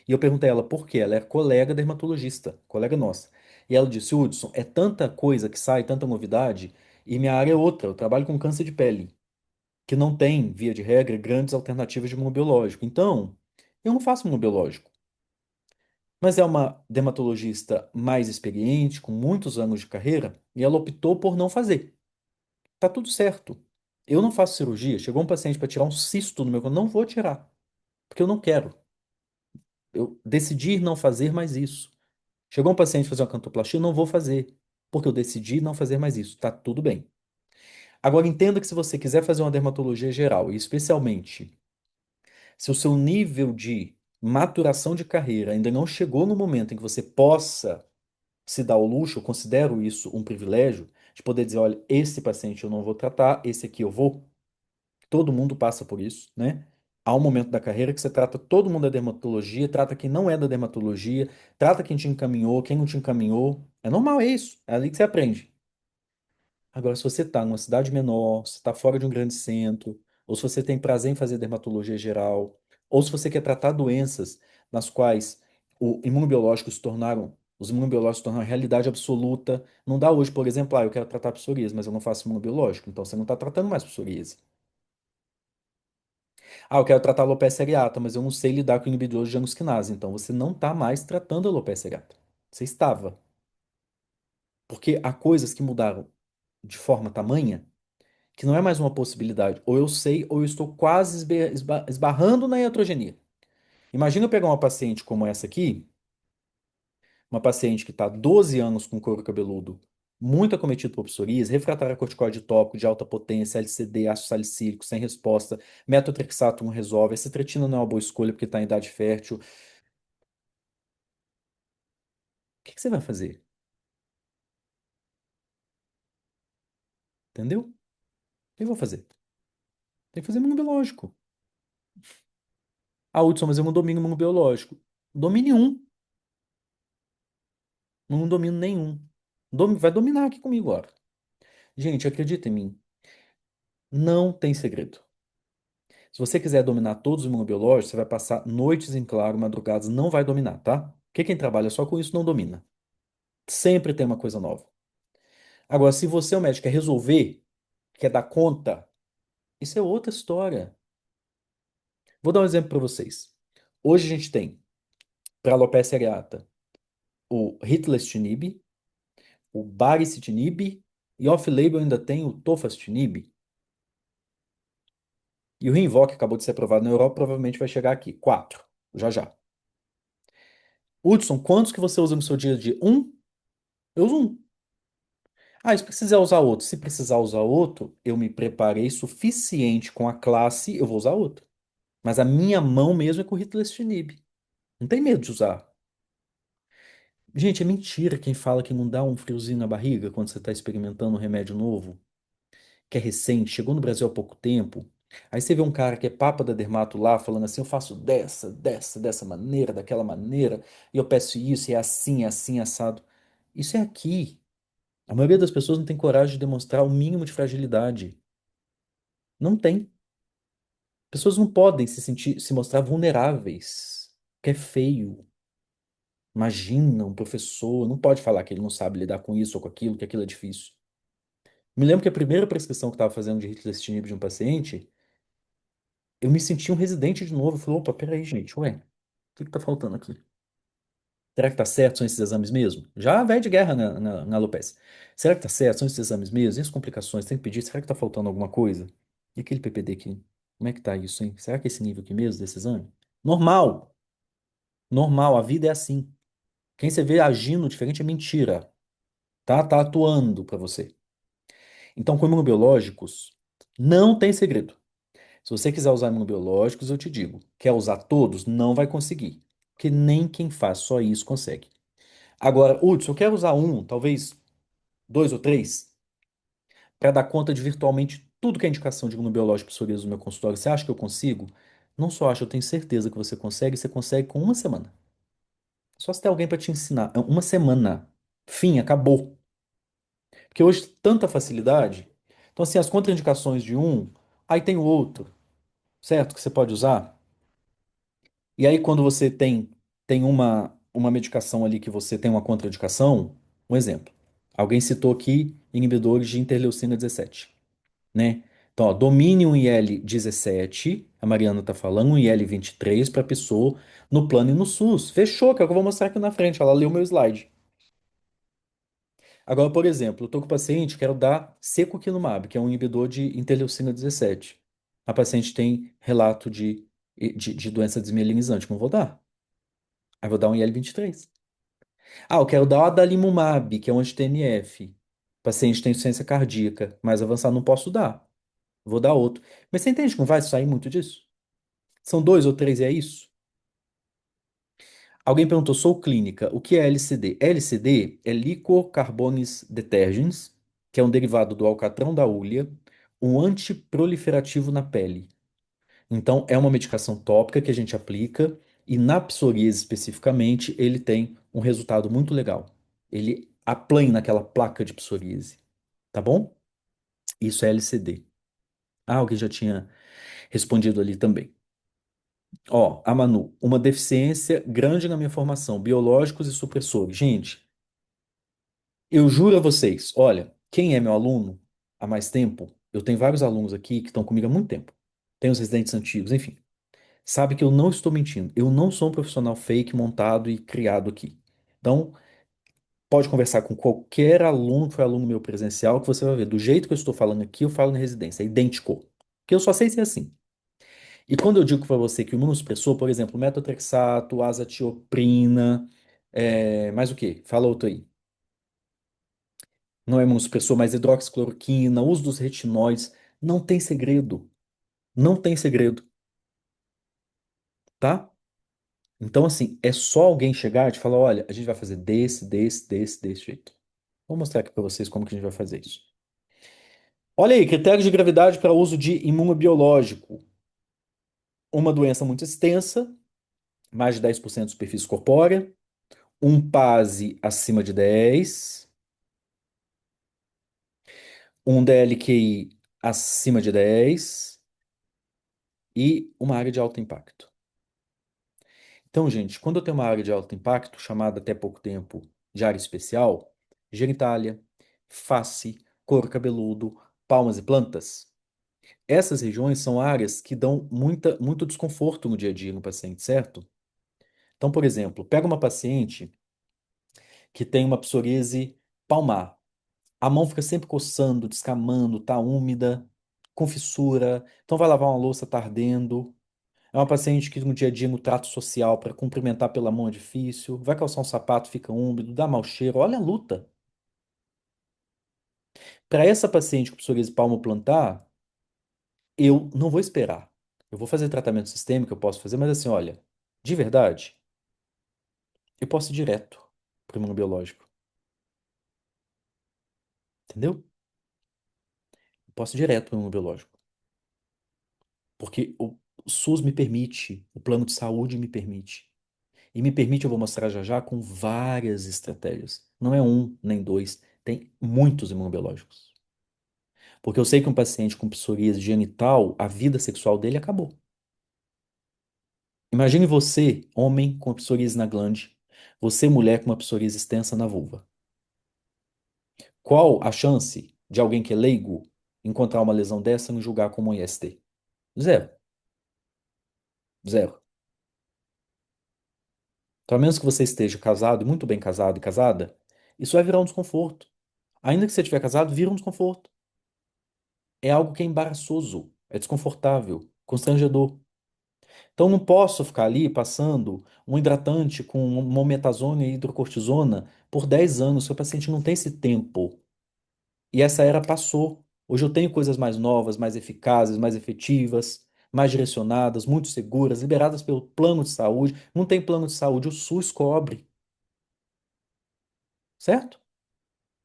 E eu perguntei a ela por quê. Ela é colega dermatologista, colega nossa. E ela disse, Hudson, é tanta coisa que sai, tanta novidade, e minha área é outra, eu trabalho com câncer de pele, que não tem, via de regra, grandes alternativas de imunobiológico. Então, eu não faço imunobiológico. Mas é uma dermatologista mais experiente, com muitos anos de carreira, e ela optou por não fazer. Tá tudo certo. Eu não faço cirurgia. Chegou um paciente para tirar um cisto no meu corpo, não vou tirar, porque eu não quero. Eu decidi não fazer mais isso. Chegou um paciente fazer uma cantoplastia, eu não vou fazer, porque eu decidi não fazer mais isso. Tá tudo bem. Agora entenda que se você quiser fazer uma dermatologia geral, e especialmente se o seu nível de maturação de carreira ainda não chegou no momento em que você possa se dar o luxo, eu considero isso um privilégio, de poder dizer, olha, esse paciente eu não vou tratar, esse aqui eu vou. Todo mundo passa por isso, né? Há um momento da carreira que você trata todo mundo da dermatologia, trata quem não é da dermatologia, trata quem te encaminhou, quem não te encaminhou. É normal, é isso. É ali que você aprende. Agora, se você está numa cidade menor, se está fora de um grande centro, ou se você tem prazer em fazer dermatologia geral, ou se você quer tratar doenças nas quais os imunobiológicos se tornaram realidade absoluta, não dá hoje, por exemplo, eu quero tratar psoríase, mas eu não faço imunobiológico, então você não está tratando mais psoríase. Eu quero tratar alopecia areata, mas eu não sei lidar com inibidores de angioquinase, então você não está mais tratando alopecia areata. Você estava. Porque há coisas que mudaram de forma tamanha que não é mais uma possibilidade. Ou eu sei, ou eu estou quase esbarrando na iatrogenia. Imagina eu pegar uma paciente como essa aqui, uma paciente que está há 12 anos com couro cabeludo, muito acometido por psoríase, refratária a corticoide tópico de alta potência, LCD, ácido salicílico, sem resposta, metotrexato não resolve, a citretina não é uma boa escolha porque está em idade fértil. O que você vai fazer? Entendeu? O que eu vou fazer? Tem que fazer imunobiológico. Hudson, mas eu não domino imunobiológico. Domine um, não domino nenhum. Vai dominar aqui comigo agora. Gente, acredita em mim, não tem segredo. Se você quiser dominar todos os imunobiológicos, você vai passar noites em claro, madrugadas, não vai dominar, tá? Porque quem trabalha só com isso não domina. Sempre tem uma coisa nova. Agora, se você é um médico, quer resolver, quer dar conta, isso é outra história. Vou dar um exemplo para vocês. Hoje a gente tem, para alopecia areata, o Hitlestrtinib, o Baricitinib, e off-label ainda tem o Tofacitinib. E o Rinvoq acabou de ser aprovado na Europa, provavelmente vai chegar aqui. Quatro, já já. Hudson, quantos que você usa no seu dia a dia? Um? Eu uso um. Se precisar usar outro. Se precisar usar outro, eu me preparei suficiente com a classe, eu vou usar outro. Mas a minha mão mesmo é com o Hitlercinib. Não tem medo de usar. Gente, é mentira quem fala que não dá um friozinho na barriga quando você está experimentando um remédio novo, que é recente, chegou no Brasil há pouco tempo. Aí você vê um cara que é papa da dermato lá, falando assim, eu faço dessa maneira, daquela maneira, e eu peço isso, e é assim, assado. Isso é aqui. A maioria das pessoas não tem coragem de demonstrar o mínimo de fragilidade. Não tem. Pessoas não podem se mostrar vulneráveis, que é feio. Imagina um professor, não pode falar que ele não sabe lidar com isso ou com aquilo, que aquilo é difícil. Me lembro que a primeira prescrição que eu estava fazendo de Ritalin de um paciente, eu me senti um residente de novo. Eu falei, opa, peraí, gente, ué, o que que tá faltando aqui? Será que tá certo? São esses exames mesmo? Já velho de guerra na alopecia. Será que tá certo? São esses exames mesmo? E as complicações? Tem que pedir? Será que tá faltando alguma coisa? E aquele PPD aqui? Como é que tá isso, hein? Será que é esse nível aqui mesmo desse exame? Normal! Normal, a vida é assim. Quem você vê agindo diferente é mentira, tá? Tá atuando para você. Então, com imunobiológicos, não tem segredo. Se você quiser usar imunobiológicos, eu te digo, quer usar todos? Não vai conseguir, porque nem quem faz só isso consegue. Agora, Hudson, eu quero usar um, talvez dois ou três, para dar conta de virtualmente tudo que é indicação de imunobiológico psoríase no meu consultório. Você acha que eu consigo? Não só acho, eu tenho certeza que você consegue com uma semana. Só se tem alguém para te ensinar. É uma semana. Fim, acabou. Porque hoje tanta facilidade. Então, assim, as contraindicações de um, aí tem o outro, certo? Que você pode usar. E aí, quando você tem uma medicação ali que você tem uma contraindicação, um exemplo. Alguém citou aqui inibidores de interleucina 17, né? Então, ó, domine um IL-17, a Mariana tá falando, um IL-23 para pessoa no plano e no SUS. Fechou, que é o que eu vou mostrar aqui na frente. Ela leu meu slide. Agora, por exemplo, eu tô com o paciente, quero dar secukinumab, que é um inibidor de interleucina 17. A paciente tem relato de doença desmielinizante, não vou dar. Aí vou dar um IL-23. Ah, eu quero dar o adalimumab, que é um anti-TNF. Paciente tem insuficiência cardíaca, mais avançado não posso dar. Vou dar outro. Mas você entende que não vai sair muito disso? São dois ou três e é isso? Alguém perguntou, sou clínica, o que é LCD? LCD é Liquor Carbonis Detergens, que é um derivado do alcatrão da hulha, um antiproliferativo na pele. Então, é uma medicação tópica que a gente aplica e na psoríase especificamente, ele tem um resultado muito legal. Ele aplana aquela placa de psoríase, tá bom? Isso é LCD. Ah, alguém já tinha respondido ali também. Ó, a Manu, uma deficiência grande na minha formação, biológicos e supressores. Gente, eu juro a vocês, olha, quem é meu aluno há mais tempo, eu tenho vários alunos aqui que estão comigo há muito tempo. Tem os residentes antigos, enfim. Sabe que eu não estou mentindo. Eu não sou um profissional fake montado e criado aqui. Então, pode conversar com qualquer aluno que foi aluno meu presencial, que você vai ver. Do jeito que eu estou falando aqui, eu falo na residência. É idêntico. Porque eu só sei ser assim. E quando eu digo para você que o imunossupressor, por exemplo, metotrexato, azatioprina, mais o quê? Fala outro aí. Não é imunossupressor, mas hidroxicloroquina, uso dos retinóides. Não tem segredo. Não tem segredo, tá? Então, assim, é só alguém chegar e te falar, olha, a gente vai fazer desse jeito. Vou mostrar aqui para vocês como que a gente vai fazer isso. Olha aí, critérios de gravidade para uso de imunobiológico. Uma doença muito extensa, mais de 10% de superfície corpórea, um PASE acima de 10, um DLQI acima de 10 e uma área de alto impacto. Então, gente, quando eu tenho uma área de alto impacto, chamada até pouco tempo de área especial, genitália, face, couro cabeludo, palmas e plantas, essas regiões são áreas que dão muito desconforto no dia a dia no paciente, certo? Então, por exemplo, pega uma paciente que tem uma psoríase palmar. A mão fica sempre coçando, descamando, tá úmida, com fissura. Então vai lavar uma louça, tá ardendo. É uma paciente que no dia a dia, no trato social, para cumprimentar pela mão é difícil. Vai calçar um sapato, fica úmido, dá mau cheiro. Olha a luta. Para essa paciente com psoríase palmoplantar, eu não vou esperar. Eu vou fazer tratamento sistêmico, eu posso fazer, mas assim, olha, de verdade, eu posso ir direto para o imunobiológico. Entendeu? Eu posso ir direto para o imunobiológico. Porque o SUS me permite, o plano de saúde me permite. E me permite, eu vou mostrar já já, com várias estratégias. Não é um, nem dois, tem muitos imunobiológicos. Porque eu sei que um paciente com psoríase genital, a vida sexual dele acabou. Imagine você, homem com psoríase na glande, você, mulher com uma psoríase extensa na vulva. Qual a chance de alguém que é leigo encontrar uma lesão dessa e não julgar como um IST? Zero. Zero. Então, a menos que você esteja casado, muito bem casado e casada, isso vai virar um desconforto. Ainda que você estiver casado, vira um desconforto. É algo que é embaraçoso, é desconfortável, constrangedor. Então, não posso ficar ali passando um hidratante com mometasona e hidrocortisona por 10 anos. Seu paciente não tem esse tempo. E essa era passou. Hoje eu tenho coisas mais novas, mais eficazes, mais efetivas, mais direcionadas, muito seguras, liberadas pelo plano de saúde. Não tem plano de saúde, o SUS cobre, certo?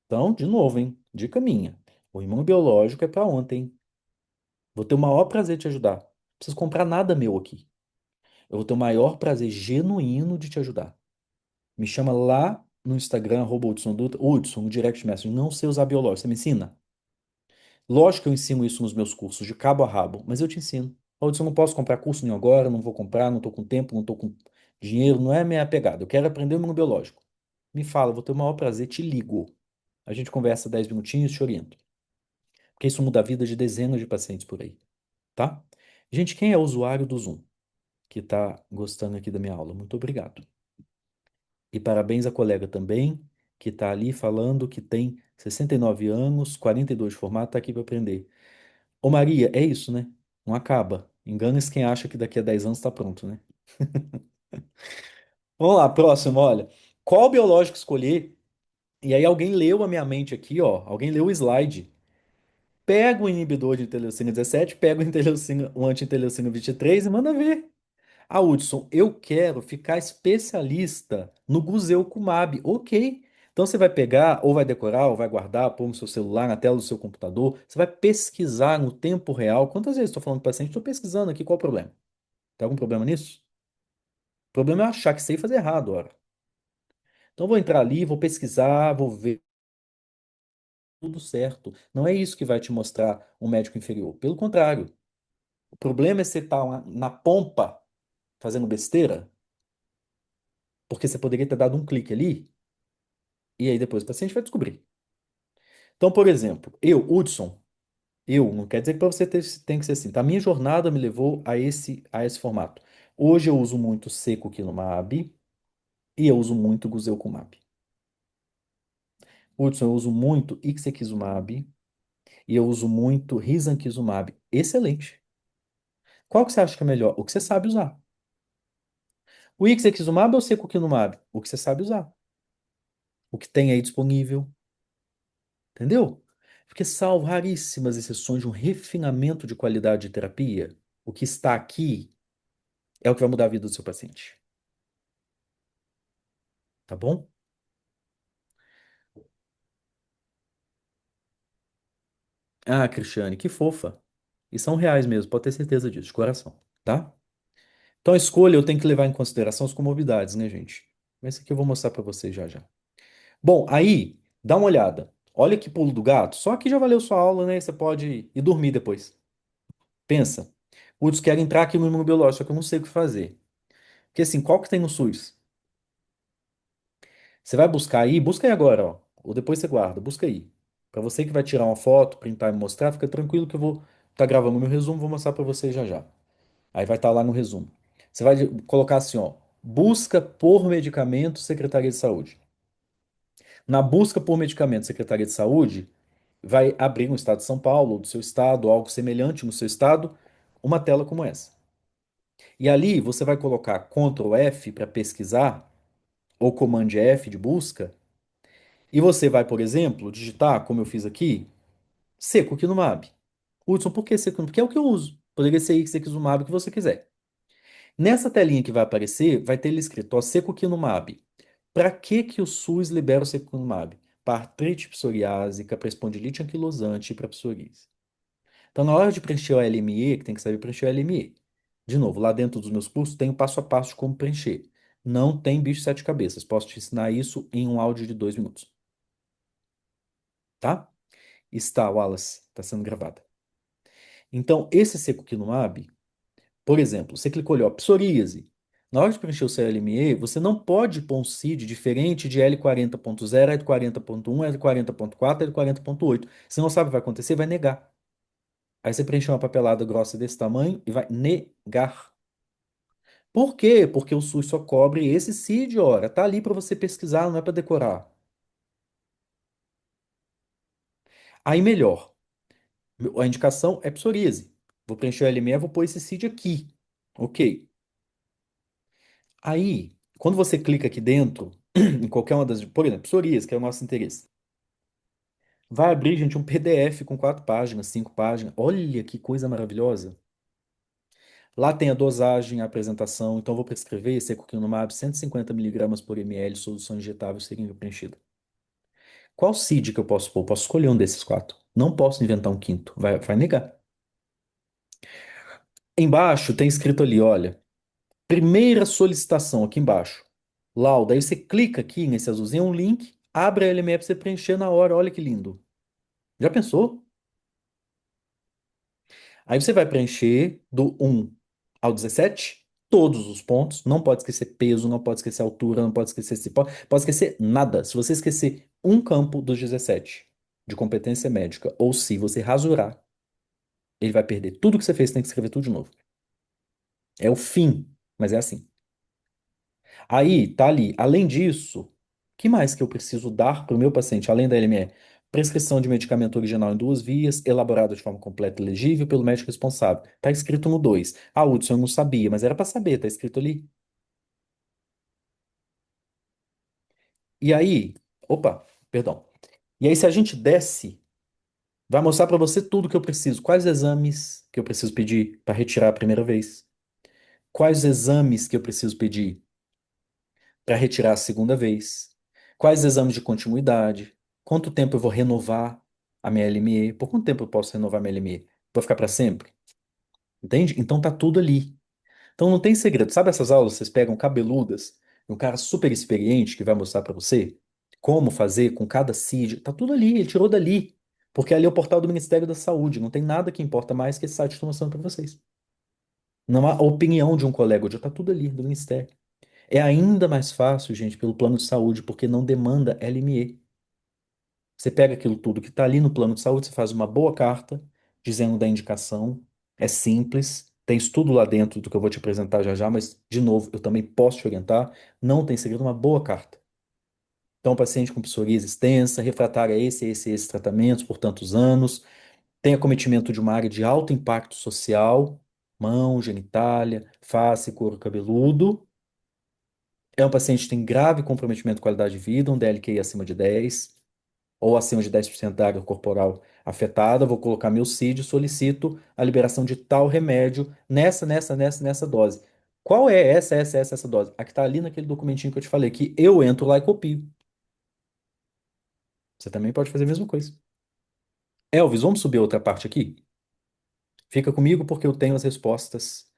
Então, de novo, hein? Dica minha. O imunobiológico é para ontem. Vou ter o maior prazer de te ajudar. Não preciso comprar nada meu aqui. Eu vou ter o maior prazer genuíno de te ajudar. Me chama lá no Instagram, Hudson Dutra, Hudson, no direct message. Não sei usar biológico. Você me ensina? Lógico que eu ensino isso nos meus cursos, de cabo a rabo, mas eu te ensino. Hudson, eu não posso comprar curso nenhum agora, não vou comprar, não estou com tempo, não estou com dinheiro, não é minha pegada. Eu quero aprender o imunobiológico. Me fala, vou ter o maior prazer, te ligo. A gente conversa 10 minutinhos, te oriento. Porque isso muda a vida de dezenas de pacientes por aí, tá? Gente, quem é usuário do Zoom que está gostando aqui da minha aula? Muito obrigado. E parabéns à colega também, que está ali falando que tem 69 anos, 42 de formato, está aqui para aprender. Ô Maria, é isso, né? Não acaba. Engana-se quem acha que daqui a 10 anos está pronto, né? Vamos lá, próximo, olha. Qual biológico escolher? E aí alguém leu a minha mente aqui, ó. Alguém leu o slide. Pega o inibidor de interleucina 17, pega o anti-interleucina 23 e manda ver. Ah, Hudson, eu quero ficar especialista no Guselkumab. Ok. Então você vai pegar, ou vai decorar, ou vai guardar, pôr no seu celular, na tela do seu computador. Você vai pesquisar no tempo real. Quantas vezes estou falando para o paciente? Estou pesquisando aqui, qual o problema? Tem algum problema nisso? O problema é achar que sei fazer errado, ora. Então eu vou entrar ali, vou pesquisar, vou ver tudo certo. Não é isso que vai te mostrar um médico inferior. Pelo contrário, o problema é você estar na pompa fazendo besteira, porque você poderia ter dado um clique ali. E aí depois o paciente vai descobrir. Então, por exemplo, eu, Hudson, não quer dizer que para você tem que ser assim, tá? A minha jornada me levou a esse formato. Hoje eu uso muito Secukinumab e eu uso muito Guselkumab. Hudson, eu uso muito Ixekizumab e eu uso muito Risankizumab. Excelente. Qual que você acha que é melhor? O que você sabe usar. O Ixekizumab ou o Secukinumab? O que você sabe usar. O que tem aí disponível. Entendeu? Porque salvo raríssimas exceções de um refinamento de qualidade de terapia, o que está aqui é o que vai mudar a vida do seu paciente. Tá bom? Ah, Cristiane, que fofa. E são reais mesmo, pode ter certeza disso, de coração, tá? Então a escolha eu tenho que levar em consideração as comorbidades, né, gente? Mas isso aqui eu vou mostrar pra vocês já já. Bom, aí, dá uma olhada. Olha que pulo do gato. Só que já valeu sua aula, né? Você pode ir dormir depois. Pensa. Putz, quero entrar aqui no imunobiológico, só que eu não sei o que fazer. Porque assim, qual que tem no SUS? Você vai buscar aí, busca aí agora, ó. Ou depois você guarda, busca aí. Para você que vai tirar uma foto, printar e me mostrar, fica tranquilo que eu vou estar gravando meu resumo, vou mostrar para você já já. Aí vai estar lá no resumo. Você vai colocar assim, ó, busca por medicamento, Secretaria de Saúde. Na busca por medicamento, Secretaria de Saúde, vai abrir no estado de São Paulo, ou do seu estado, ou algo semelhante no seu estado, uma tela como essa. E ali você vai colocar Ctrl F para pesquisar, ou Command F de busca. E você vai, por exemplo, digitar, como eu fiz aqui, Secukinumab. Hudson, por que Secukinumab? Porque é o que eu uso. Poderia ser Secukinumab o que você quiser. Nessa telinha que vai aparecer, vai ter ele escrito, ó, Secukinumab. Para que que o SUS libera o Secukinumab? Para artrite psoriásica, para espondilite anquilosante e para psoríase. Então, na hora de preencher o LME, que tem que saber preencher o LME. De novo, lá dentro dos meus cursos tem o passo a passo de como preencher. Não tem bicho de sete cabeças. Posso te ensinar isso em um áudio de 2 minutos, tá? Está, Wallace, está sendo gravada. Então, esse secukinumab, por exemplo, você clicou ali, ó, psoríase. Na hora de preencher o seu LME, você não pode pôr um CID diferente de L40.0, L40.1, L40.4, L40.8. Você não sabe o que vai acontecer, vai negar. Aí você preenche uma papelada grossa desse tamanho e vai negar. Por quê? Porque o SUS só cobre esse CID, ora. Tá ali para você pesquisar, não é para decorar. Aí melhor. A indicação é psoríase. Vou preencher o LME, vou pôr esse CID aqui. Ok. Aí, quando você clica aqui dentro, em qualquer uma das, por exemplo, psorias, que é o nosso interesse, vai abrir, gente, um PDF com 4 páginas, 5 páginas. Olha que coisa maravilhosa. Lá tem a dosagem, a apresentação. Então, eu vou prescrever secukinumab 150 miligramas por ml, solução injetável seringa preenchida. Qual CID que eu posso pôr? Posso escolher um desses 4. Não posso inventar um quinto. Vai negar. Embaixo tem escrito ali, olha, primeira solicitação aqui embaixo. Lauda. Aí você clica aqui nesse azulzinho, é um link, abre a LME para você preencher na hora. Olha que lindo. Já pensou? Aí você vai preencher do 1 ao 17 todos os pontos. Não pode esquecer peso, não pode esquecer altura, não pode esquecer se pode esquecer nada. Se você esquecer um campo dos 17 de competência médica, ou se você rasurar, ele vai perder tudo que você fez, tem que escrever tudo de novo. É o fim, mas é assim. Aí, tá ali. Além disso, o que mais que eu preciso dar para o meu paciente, além da LME? Prescrição de medicamento original em 2 vias, elaborado de forma completa e legível pelo médico responsável. Tá escrito no 2. Ah, Hudson, eu não sabia, mas era para saber, tá escrito ali. E aí, opa, perdão. E aí, se a gente desce, vai mostrar para você tudo que eu preciso. Quais exames que eu preciso pedir para retirar a primeira vez? Quais exames que eu preciso pedir para retirar a segunda vez? Quais exames de continuidade? Quanto tempo eu vou renovar a minha LME? Por quanto tempo eu posso renovar minha LME? Vou ficar para sempre? Entende? Então tá tudo ali. Então não tem segredo. Sabe essas aulas que vocês pegam cabeludas, e um cara super experiente que vai mostrar para você como fazer com cada CID? Tá tudo ali, ele tirou dali. Porque ali é o portal do Ministério da Saúde. Não tem nada que importa mais que esse site estou mostrando para vocês. Não há opinião de um colega, já tá tudo ali do Ministério. É ainda mais fácil, gente, pelo plano de saúde, porque não demanda LME. Você pega aquilo tudo que está ali no plano de saúde, você faz uma boa carta dizendo da indicação. É simples, tem estudo lá dentro do que eu vou te apresentar já já, mas, de novo, eu também posso te orientar. Não tem segredo, uma boa carta. Então, paciente com psoríase extensa, refratária a esses tratamentos por tantos anos, tem acometimento de uma área de alto impacto social, mão, genitália, face, couro cabeludo. É um paciente que tem grave comprometimento de qualidade de vida, um DLQI acima de 10 ou acima de 10% da área corporal afetada, vou colocar meu CID e solicito a liberação de tal remédio nessa dose. Qual é essa dose? A que está ali naquele documentinho que eu te falei, que eu entro lá e copio. Você também pode fazer a mesma coisa. Elvis, vamos subir outra parte aqui? Fica comigo porque eu tenho as respostas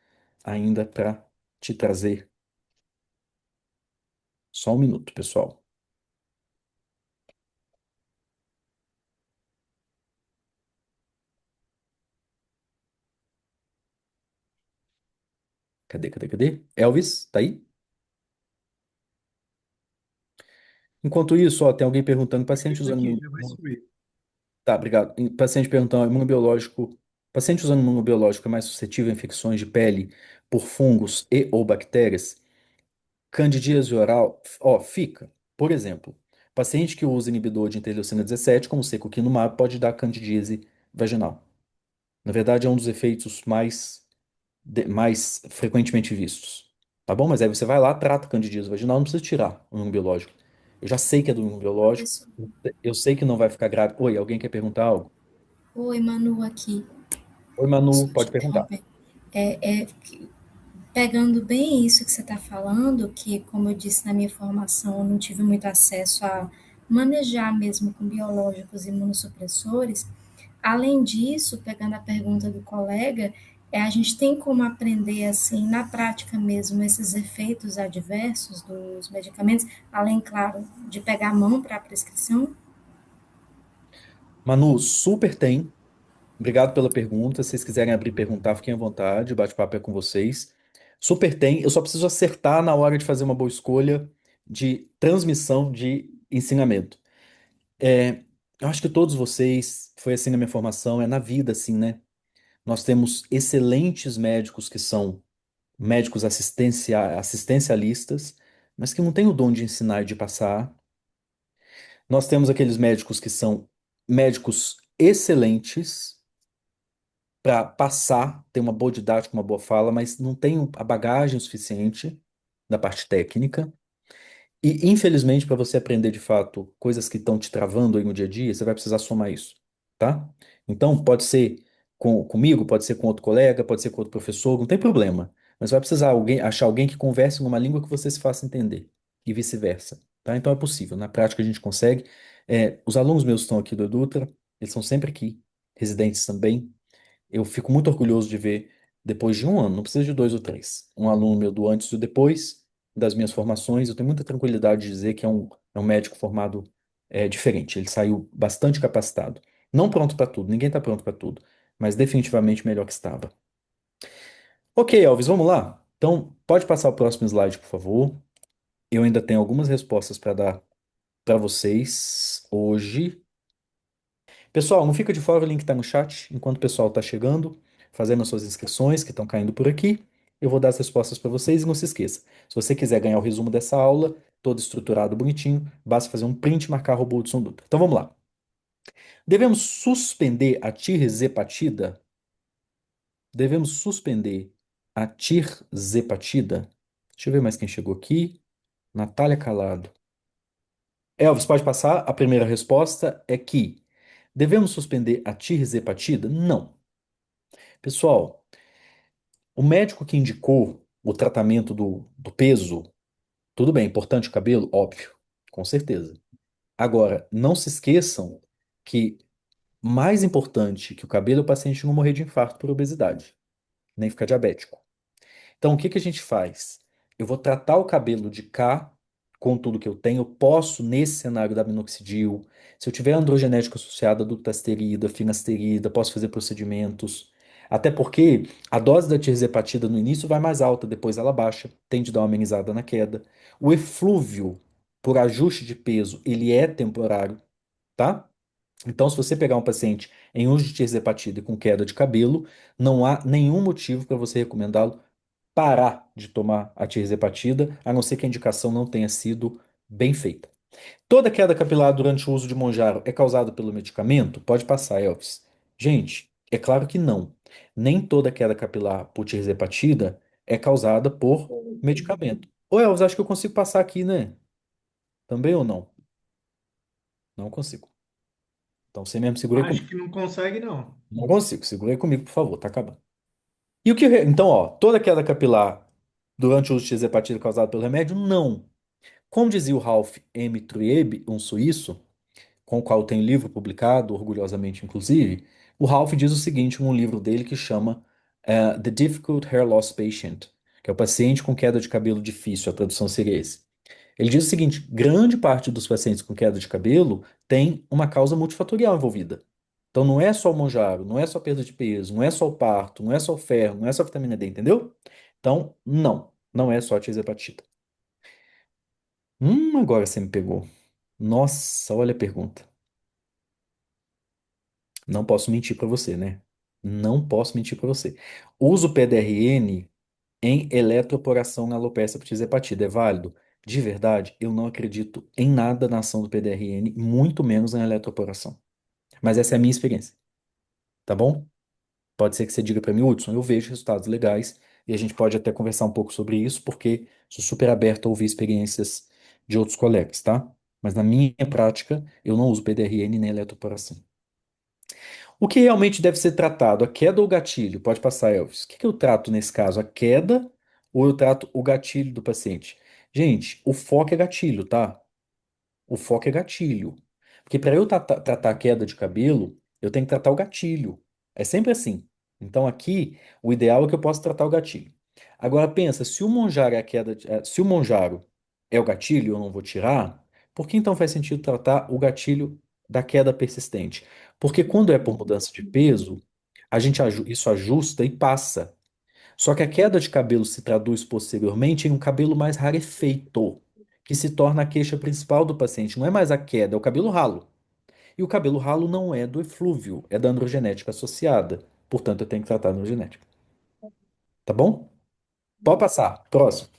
ainda para te trazer. Só um minuto, pessoal. Cadê? Elvis, tá aí? Enquanto isso, ó, tem alguém perguntando, paciente Isso usando aqui já vai subir. Tá, obrigado. Paciente perguntando, imunobiológico. Paciente usando imunobiológico é mais suscetível a infecções de pele por fungos e ou bactérias? Candidíase oral, ó, fica. Por exemplo, paciente que usa inibidor de interleucina 17, como secukinumab, pode dar candidíase vaginal. Na verdade, é um dos efeitos mais frequentemente vistos. Tá bom? Mas aí você vai lá, trata candidíase vaginal, não precisa tirar o imunobiológico. Eu já sei que é do imunobiológico, Professor. eu sei que não vai ficar grave. Oi, alguém quer perguntar algo? Oi, Manu aqui. Oi, Manu, Só te pode perguntar. interromper. Pegando bem isso que você está falando, que, como eu disse na minha formação, eu não tive muito acesso a manejar mesmo com biológicos e imunossupressores. Além disso, pegando a pergunta do colega, a gente tem como aprender, assim, na prática mesmo, esses efeitos adversos dos medicamentos, além, claro, de pegar a mão para a prescrição? Manu, super tem. Obrigado pela pergunta. Se vocês quiserem abrir e perguntar, fiquem à vontade. O bate-papo é com vocês. Super tem. Eu só preciso acertar na hora de fazer uma boa escolha de transmissão de ensinamento. É, eu acho que todos vocês, foi assim na minha formação, é na vida assim, né? Nós temos excelentes médicos que são médicos assistencialistas, mas que não têm o dom de ensinar e de passar. Nós temos aqueles médicos que são médicos excelentes, para passar, ter uma boa didática, uma boa fala, mas não tenho a bagagem suficiente da parte técnica. E, infelizmente, para você aprender de fato coisas que estão te travando aí no dia a dia, você vai precisar somar isso, tá? Então, pode ser comigo, pode ser com outro colega, pode ser com outro professor, não tem problema. Mas vai precisar achar alguém que converse numa língua que você se faça entender, e vice-versa, tá? Então é possível, na prática a gente consegue. Os alunos meus que estão aqui do Edutra, eles são sempre aqui, residentes também. Eu fico muito orgulhoso de ver, depois de um ano, não precisa de dois ou três, um aluno meu do antes e do depois das minhas formações. Eu tenho muita tranquilidade de dizer que é um médico formado diferente. Ele saiu bastante capacitado. Não pronto para tudo, ninguém está pronto para tudo, mas definitivamente melhor que estava. Ok, Elvis, vamos lá? Então, pode passar o próximo slide, por favor. Eu ainda tenho algumas respostas para dar para vocês hoje. Pessoal, não fica de fora, o link está no chat. Enquanto o pessoal está chegando, fazendo as suas inscrições que estão caindo por aqui, eu vou dar as respostas para vocês e não se esqueça. Se você quiser ganhar o resumo dessa aula, todo estruturado, bonitinho, basta fazer um print e marcar arroba Hudson Dutra. Então vamos lá. Devemos suspender a tirzepatida? Devemos suspender a tirzepatida? Deixa eu ver mais quem chegou aqui. Natália Calado. Elvis, pode passar? A primeira resposta é que devemos suspender a tirzepatida? Não. Pessoal, o médico que indicou o tratamento do peso, tudo bem, importante o cabelo? Óbvio, com certeza. Agora, não se esqueçam que mais importante que o cabelo é o paciente não morrer de infarto por obesidade, nem ficar diabético. Então, o que que a gente faz? Eu vou tratar o cabelo de cá com tudo que eu tenho. Eu posso, nesse cenário da minoxidil, se eu tiver androgenética associada, dutasterida, finasterida, posso fazer procedimentos. Até porque a dose da tirzepatida no início vai mais alta, depois ela baixa, tende a dar uma amenizada na queda. O eflúvio, por ajuste de peso, ele é temporário, tá? Então, se você pegar um paciente em uso de tirzepatida e com queda de cabelo, não há nenhum motivo para você recomendá-lo parar de tomar a tirzepatida, a não ser que a indicação não tenha sido bem feita. Toda queda capilar durante o uso de Monjaro é causada pelo medicamento? Pode passar, Elvis. Gente, é claro que não. Nem toda queda capilar por tirzepatida é causada por medicamento. Ô, Elvis, acho que eu consigo passar aqui, né? Também ou não? Não consigo. Então você mesmo segura aí Acho comigo. que não consegue, não. Não consigo. Segura aí comigo, por favor. Tá acabando. E o que... Então, ó, toda queda capilar durante o uso de tirzepatida é causada pelo remédio? Não. Como dizia o Ralph M. Triebe, um suíço, com o qual eu tenho livro publicado, orgulhosamente inclusive, o Ralph diz o seguinte em um livro dele que chama The Difficult Hair Loss Patient, que é o paciente com queda de cabelo difícil, a tradução seria esse. Ele diz o seguinte: grande parte dos pacientes com queda de cabelo tem uma causa multifatorial envolvida. Então não é só o Monjaro, não é só a perda de peso, não é só o parto, não é só o ferro, não é só a vitamina D, entendeu? Então, não é só a tirzepatida. Agora você me pegou. Nossa, olha a pergunta. Não posso mentir para você, né? Não posso mentir para você. Uso PDRN em eletroporação na alopecia por hepatite é válido? De verdade, eu não acredito em nada na ação do PDRN, muito menos na eletroporação. Mas essa é a minha experiência, tá bom? Pode ser que você diga para mim, Hudson, eu vejo resultados legais e a gente pode até conversar um pouco sobre isso, porque sou super aberto a ouvir experiências de outros colegas, tá? Mas na minha prática, eu não uso PDRN nem eletroporação. O que realmente deve ser tratado? A queda ou o gatilho? Pode passar, Elvis. O que que eu trato nesse caso? A queda ou eu trato o gatilho do paciente? Gente, o foco é gatilho, tá? O foco é gatilho. Porque para eu tratar a queda de cabelo, eu tenho que tratar o gatilho. É sempre assim. Então aqui, o ideal é que eu possa tratar o gatilho. Agora pensa, se o Monjaro é a queda, se o Monjaro é o gatilho, eu não vou tirar, por que então faz sentido tratar o gatilho da queda persistente? Porque quando é por mudança de peso, isso ajusta e passa. Só que a queda de cabelo se traduz posteriormente em um cabelo mais rarefeito, que se torna a queixa principal do paciente. Não é mais a queda, é o cabelo ralo. E o cabelo ralo não é do eflúvio, é da androgenética associada. Portanto, eu tenho que tratar a androgenética. Tá bom? Pode passar. Próximo.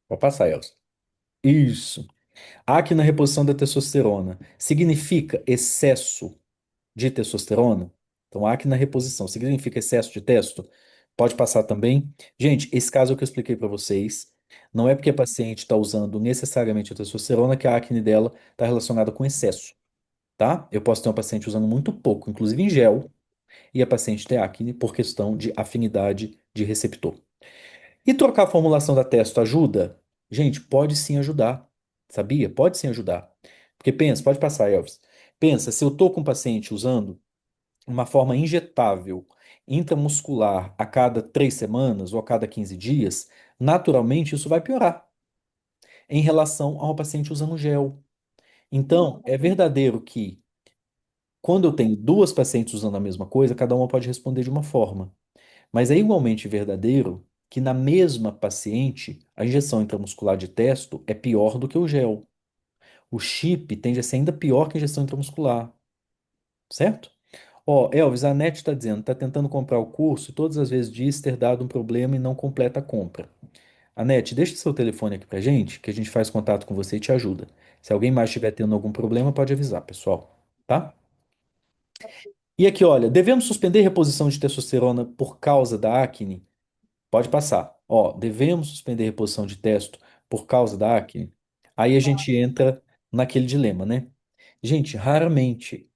Pode passar, Elcio. Isso. Acne na reposição da testosterona significa excesso de testosterona? Então, acne na reposição significa excesso de testo? Pode passar também. Gente, esse caso é o que eu expliquei para vocês. Não é porque a paciente está usando necessariamente a testosterona que a acne dela está relacionada com excesso, tá? Eu posso ter uma paciente usando muito pouco, inclusive em gel, e a paciente ter acne por questão de afinidade de receptor. E trocar a formulação da testo ajuda? Gente, pode sim ajudar. Sabia? Pode sim ajudar. Porque pensa, pode passar, Elvis. Pensa, se eu tô com um paciente usando uma forma injetável intramuscular a cada 3 semanas ou a cada 15 dias, naturalmente isso vai piorar em relação a uma paciente usando gel. Então, é verdadeiro que quando eu tenho duas pacientes usando a mesma coisa, cada uma pode responder de uma forma. Mas é igualmente verdadeiro que na mesma paciente, a injeção intramuscular de testo é pior do que o gel. O chip tende a ser ainda pior que a injeção intramuscular, certo? Ó, Elvis, a NET está dizendo, está tentando comprar o curso e todas as vezes diz ter dado um problema e não completa a compra. Anete, deixa seu telefone aqui pra gente, que a gente faz contato com você e te ajuda. Se alguém mais estiver tendo algum problema, pode avisar, pessoal, tá? E aqui, olha, devemos suspender reposição de testosterona por causa da acne? Pode passar. Ó, devemos suspender reposição de testo por causa da acne? Aí a gente entra naquele dilema, né? Gente, raramente,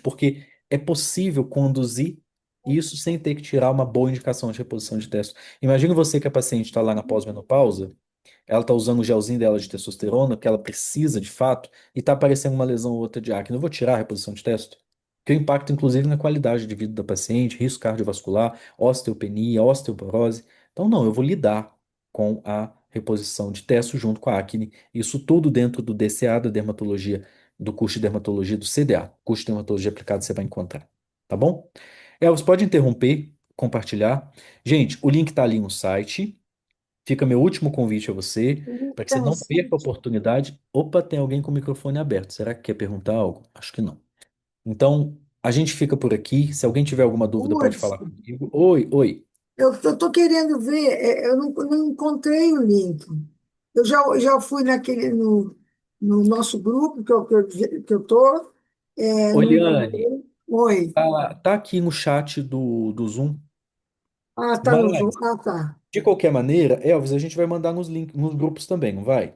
porque é possível conduzir isso sem ter que tirar uma boa indicação de reposição de testo. Imagina você que a paciente está lá na pós-menopausa, ela está usando o gelzinho dela de testosterona, que ela precisa de fato, e está aparecendo uma lesão ou outra de acne. Eu vou tirar a reposição de testo? Que impacta inclusive na qualidade de vida da paciente, risco cardiovascular, osteopenia, osteoporose. Então, não, eu vou lidar com a reposição de testo junto com a acne. Isso tudo dentro do DCA, da dermatologia, do curso de dermatologia do CDA. Curso de dermatologia aplicado você vai encontrar. Tá bom? Elvis, pode interromper, compartilhar. Gente, o link está ali no site. Fica meu último convite a você, para que você Então, não perca a oportunidade. Opa, tem alguém com o microfone aberto. Será que quer perguntar algo? Acho que não. Então, a gente fica por aqui. Se alguém tiver alguma dúvida, pode falar Hudson, comigo. Oi, oi. eu estou querendo ver, eu não encontrei o link. Já fui no nosso grupo que eu estou, não Oliane, encontrei. Oi. tá aqui no chat do Zoom. Ah, tá no Zoom. Mas, Ah, tá. de qualquer maneira, Elvis, a gente vai mandar nos links, nos grupos também, não vai?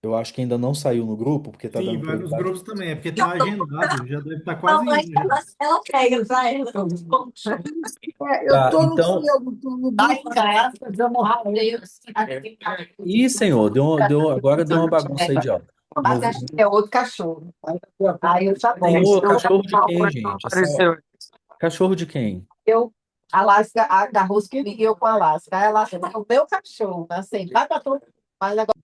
Eu acho que ainda não saiu no grupo, porque tá Sim, dando vai nos prioridade. grupos também, é porque tá agendado, já deve estar quase indo já. Ela pega pra ela. Eu Tá, estou no então. seu, no grupo. Ih, senhor, agora deu uma bagunça aí de alta. Mas acho que é outro cachorro. Aí eu já Senhor, eu cachorro de quem, gente? Cachorro de quem? Eu, Alaska, a Rose queria eu com a Alaska. A Alaska é o meu cachorro, assim, vai pra todo. Mas agora,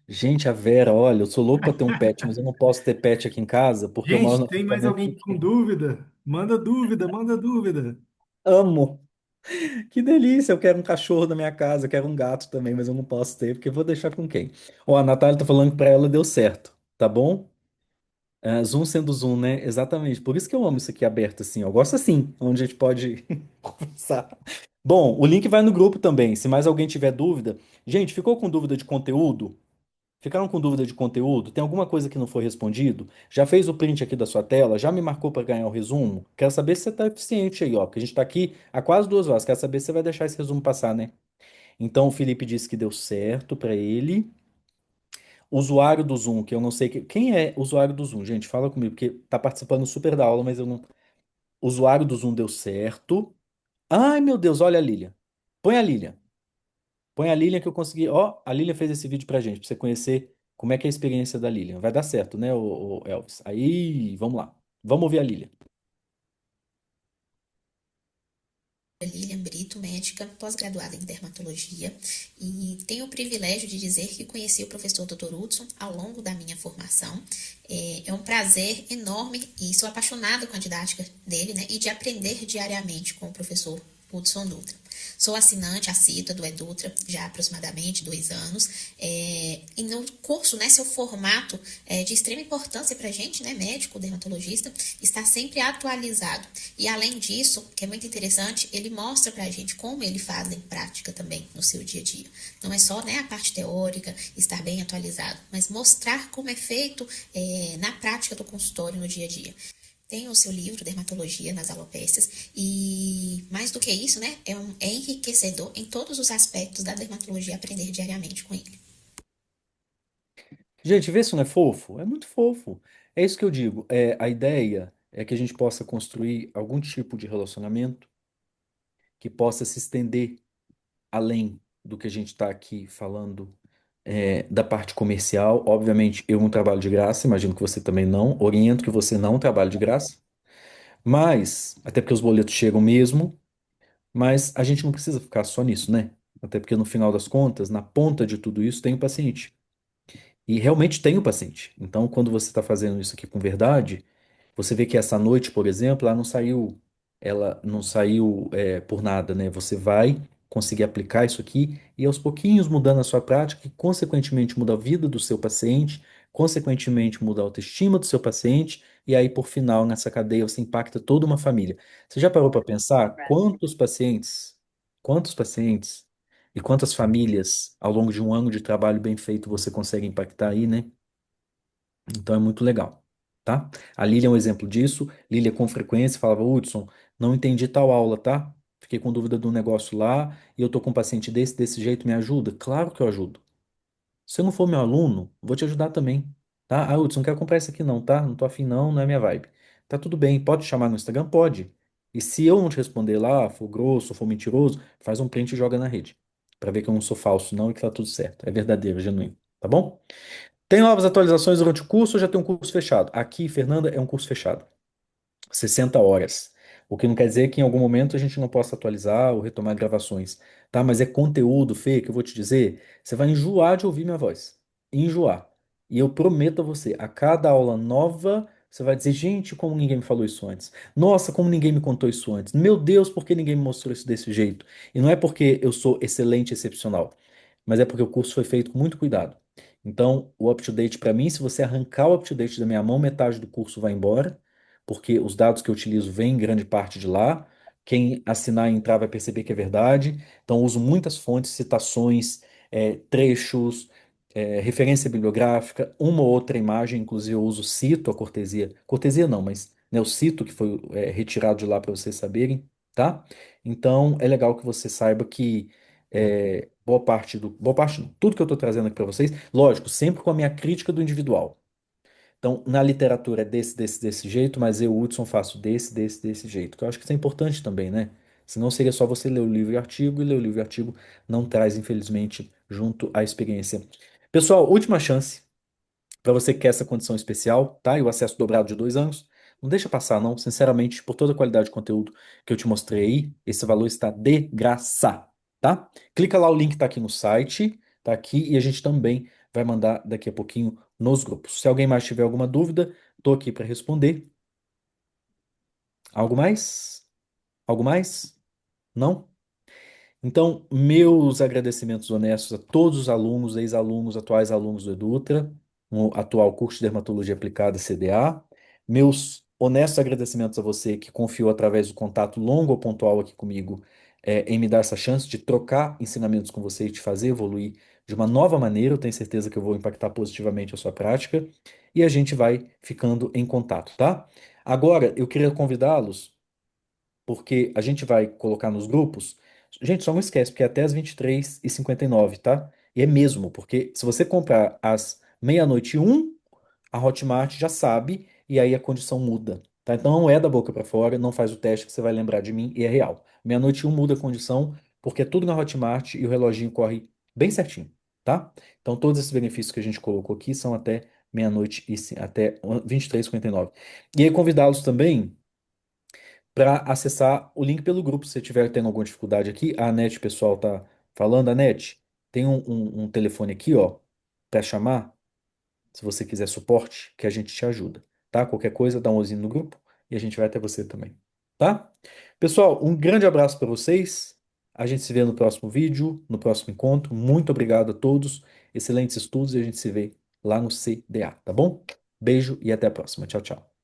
Gente, a Vera, olha, eu sou louco pra ter um pet, mas eu não posso ter pet aqui em casa porque eu moro num Gente, tem mais apartamento alguém com pequeno. dúvida? Manda dúvida, manda dúvida. Amo. Que delícia, eu quero um cachorro na minha casa, eu quero um gato também, mas eu não posso ter porque eu vou deixar com quem? Ó, a Natália tá falando que pra ela deu certo, tá bom? É, Zoom sendo Zoom, né? Exatamente. Por isso que eu amo isso aqui aberto assim. Eu gosto assim, onde a gente pode conversar. Bom, o link vai no grupo também. Se mais alguém tiver dúvida, gente, ficou com dúvida de conteúdo? Ficaram com dúvida de conteúdo? Tem alguma coisa que não foi respondido? Já fez o print aqui da sua tela? Já me marcou para ganhar o resumo? Quero saber se você está eficiente aí, ó, porque a gente está aqui há quase 2 horas. Quero saber se você vai deixar esse resumo passar, né? Então, o Felipe disse que deu certo para ele. Usuário do Zoom, que eu não sei quem é usuário do Zoom, gente, fala comigo, porque tá participando super da aula, mas eu não. Usuário do Zoom deu certo. Ai, meu Deus, olha a Lilian. Põe a Lilian. Põe a Lilian que eu consegui. Ó, a Lilian fez esse vídeo pra gente, pra você conhecer como é que é a experiência da Lilian. Vai dar certo, né, o Elvis? Aí, vamos lá. Vamos ouvir a Lilian. Lilian Brito, médica, pós-graduada em dermatologia, e tenho o privilégio de dizer que conheci o professor Dr. Hudson ao longo da minha formação. É um prazer enorme e sou apaixonada com a didática dele, né, e de aprender diariamente com o professor Hudson Dutra. Sou assinante assídua do Edutra já há aproximadamente 2 anos. E no curso, né, seu formato é de extrema importância para a gente, né, médico, dermatologista, está sempre atualizado. E além disso, que é muito interessante, ele mostra para a gente como ele faz em prática também no seu dia a dia. Não é só, né, a parte teórica, estar bem atualizado, mas mostrar como é feito na prática do consultório no dia a dia. Tem o seu livro, Dermatologia nas Alopécias, e mais do que isso, né, é enriquecedor em todos os aspectos da dermatologia aprender diariamente com ele. Gente, vê se não é fofo? É muito fofo. É isso que eu digo. A ideia é que a gente possa construir algum tipo de relacionamento que possa se estender além do que a gente está aqui falando, da parte comercial. Obviamente, eu não trabalho de graça, imagino que você também não. Oriento que você não trabalhe de graça. Mas, até porque os boletos chegam mesmo, mas a gente não precisa ficar só nisso, né? Até porque no final das contas, na ponta de tudo isso, tem o paciente. E realmente tem o paciente. Então, quando você está fazendo isso aqui com verdade, você vê que essa noite, por exemplo, ela não saiu por nada, né? Você vai conseguir aplicar isso aqui e aos pouquinhos mudando a sua prática, e consequentemente muda a vida do seu paciente, consequentemente muda a autoestima do seu paciente, e aí, por final, nessa cadeia, você impacta toda uma família. Você já parou para pensar quantos pacientes e quantas famílias ao longo de um ano de trabalho bem feito você consegue impactar aí, né? Então é muito legal, tá? A Lília é um exemplo disso. Lília com frequência falava, Hudson, não entendi tal aula, tá? Fiquei com dúvida do negócio lá e eu tô com um paciente desse jeito, me ajuda? Claro que eu ajudo. Se eu não for meu aluno, vou te ajudar também, tá? Ah, Hudson, não quero comprar isso aqui não, tá? Não tô afim não, não é minha vibe. Tá tudo bem, pode chamar no Instagram? Pode. E se eu não te responder lá, for grosso, for mentiroso, faz um print e joga na rede. Pra ver que eu não sou falso não e que tá tudo certo. É verdadeiro, é genuíno, tá bom? Tem novas atualizações durante o curso ou já tem um curso fechado? Aqui, Fernanda, é um curso fechado. 60 horas. O que não quer dizer que em algum momento a gente não possa atualizar ou retomar gravações, tá? Mas é conteúdo, Fê, que eu vou te dizer, você vai enjoar de ouvir minha voz. Enjoar. E eu prometo a você, a cada aula nova, você vai dizer, gente, como ninguém me falou isso antes. Nossa, como ninguém me contou isso antes. Meu Deus, por que ninguém me mostrou isso desse jeito? E não é porque eu sou excelente, excepcional, mas é porque o curso foi feito com muito cuidado. Então, o up-to-date para mim, se você arrancar o up-to-date da minha mão, metade do curso vai embora, porque os dados que eu utilizo vêm em grande parte de lá. Quem assinar e entrar vai perceber que é verdade. Então, eu uso muitas fontes, citações, trechos, referência bibliográfica, uma ou outra imagem, inclusive eu uso, cito a cortesia. Cortesia não, mas né, eu cito que foi retirado de lá para vocês saberem, tá? Então, é legal que você saiba que boa parte, não, tudo que eu estou trazendo aqui para vocês, lógico, sempre com a minha crítica do individual. Então, na literatura é desse jeito, mas eu, Hudson, faço desse jeito. Que eu acho que isso é importante também, né? Senão seria só você ler o livro e artigo, e ler o livro e artigo não traz, infelizmente, junto à experiência. Pessoal, última chance para você que quer essa condição especial, tá? E o acesso dobrado de 2 anos. Não deixa passar, não. Sinceramente, por toda a qualidade de conteúdo que eu te mostrei aí, esse valor está de graça, tá? Clica lá, o link tá aqui no site, tá aqui, e a gente também vai mandar daqui a pouquinho nos grupos. Se alguém mais tiver alguma dúvida, tô aqui para responder. Algo mais? Algo mais? Não? Então, meus agradecimentos honestos a todos os alunos, ex-alunos, atuais alunos do Edutra, no atual curso de Dermatologia Aplicada CDA. Meus honestos agradecimentos a você que confiou através do contato longo ou pontual aqui comigo, em me dar essa chance de trocar ensinamentos com você e te fazer evoluir de uma nova maneira. Eu tenho certeza que eu vou impactar positivamente a sua prática e a gente vai ficando em contato, tá? Agora, eu queria convidá-los porque a gente vai colocar nos grupos. Gente, só não esquece, porque é até as 23h59, tá? E é mesmo, porque se você comprar às meia-noite e um, a Hotmart já sabe e aí a condição muda, tá? Então não é da boca para fora, não faz o teste que você vai lembrar de mim e é real. Meia-noite e um muda a condição, porque é tudo na Hotmart e o reloginho corre bem certinho, tá? Então todos esses benefícios que a gente colocou aqui são até meia-noite até 23h59. E aí convidá-los também para acessar o link pelo grupo. Se você tiver tendo alguma dificuldade aqui, a Anete, pessoal, tá falando. Anete, tem um telefone aqui, ó, para chamar, se você quiser suporte, que a gente te ajuda, tá? Qualquer coisa, dá um ozinho no grupo e a gente vai até você também. tá? Pessoal, um grande abraço para vocês. A gente se vê no próximo vídeo, no próximo encontro. Muito obrigado a todos. Excelentes estudos e a gente se vê lá no CDA, tá bom? Beijo e até a próxima. Tchau, tchau.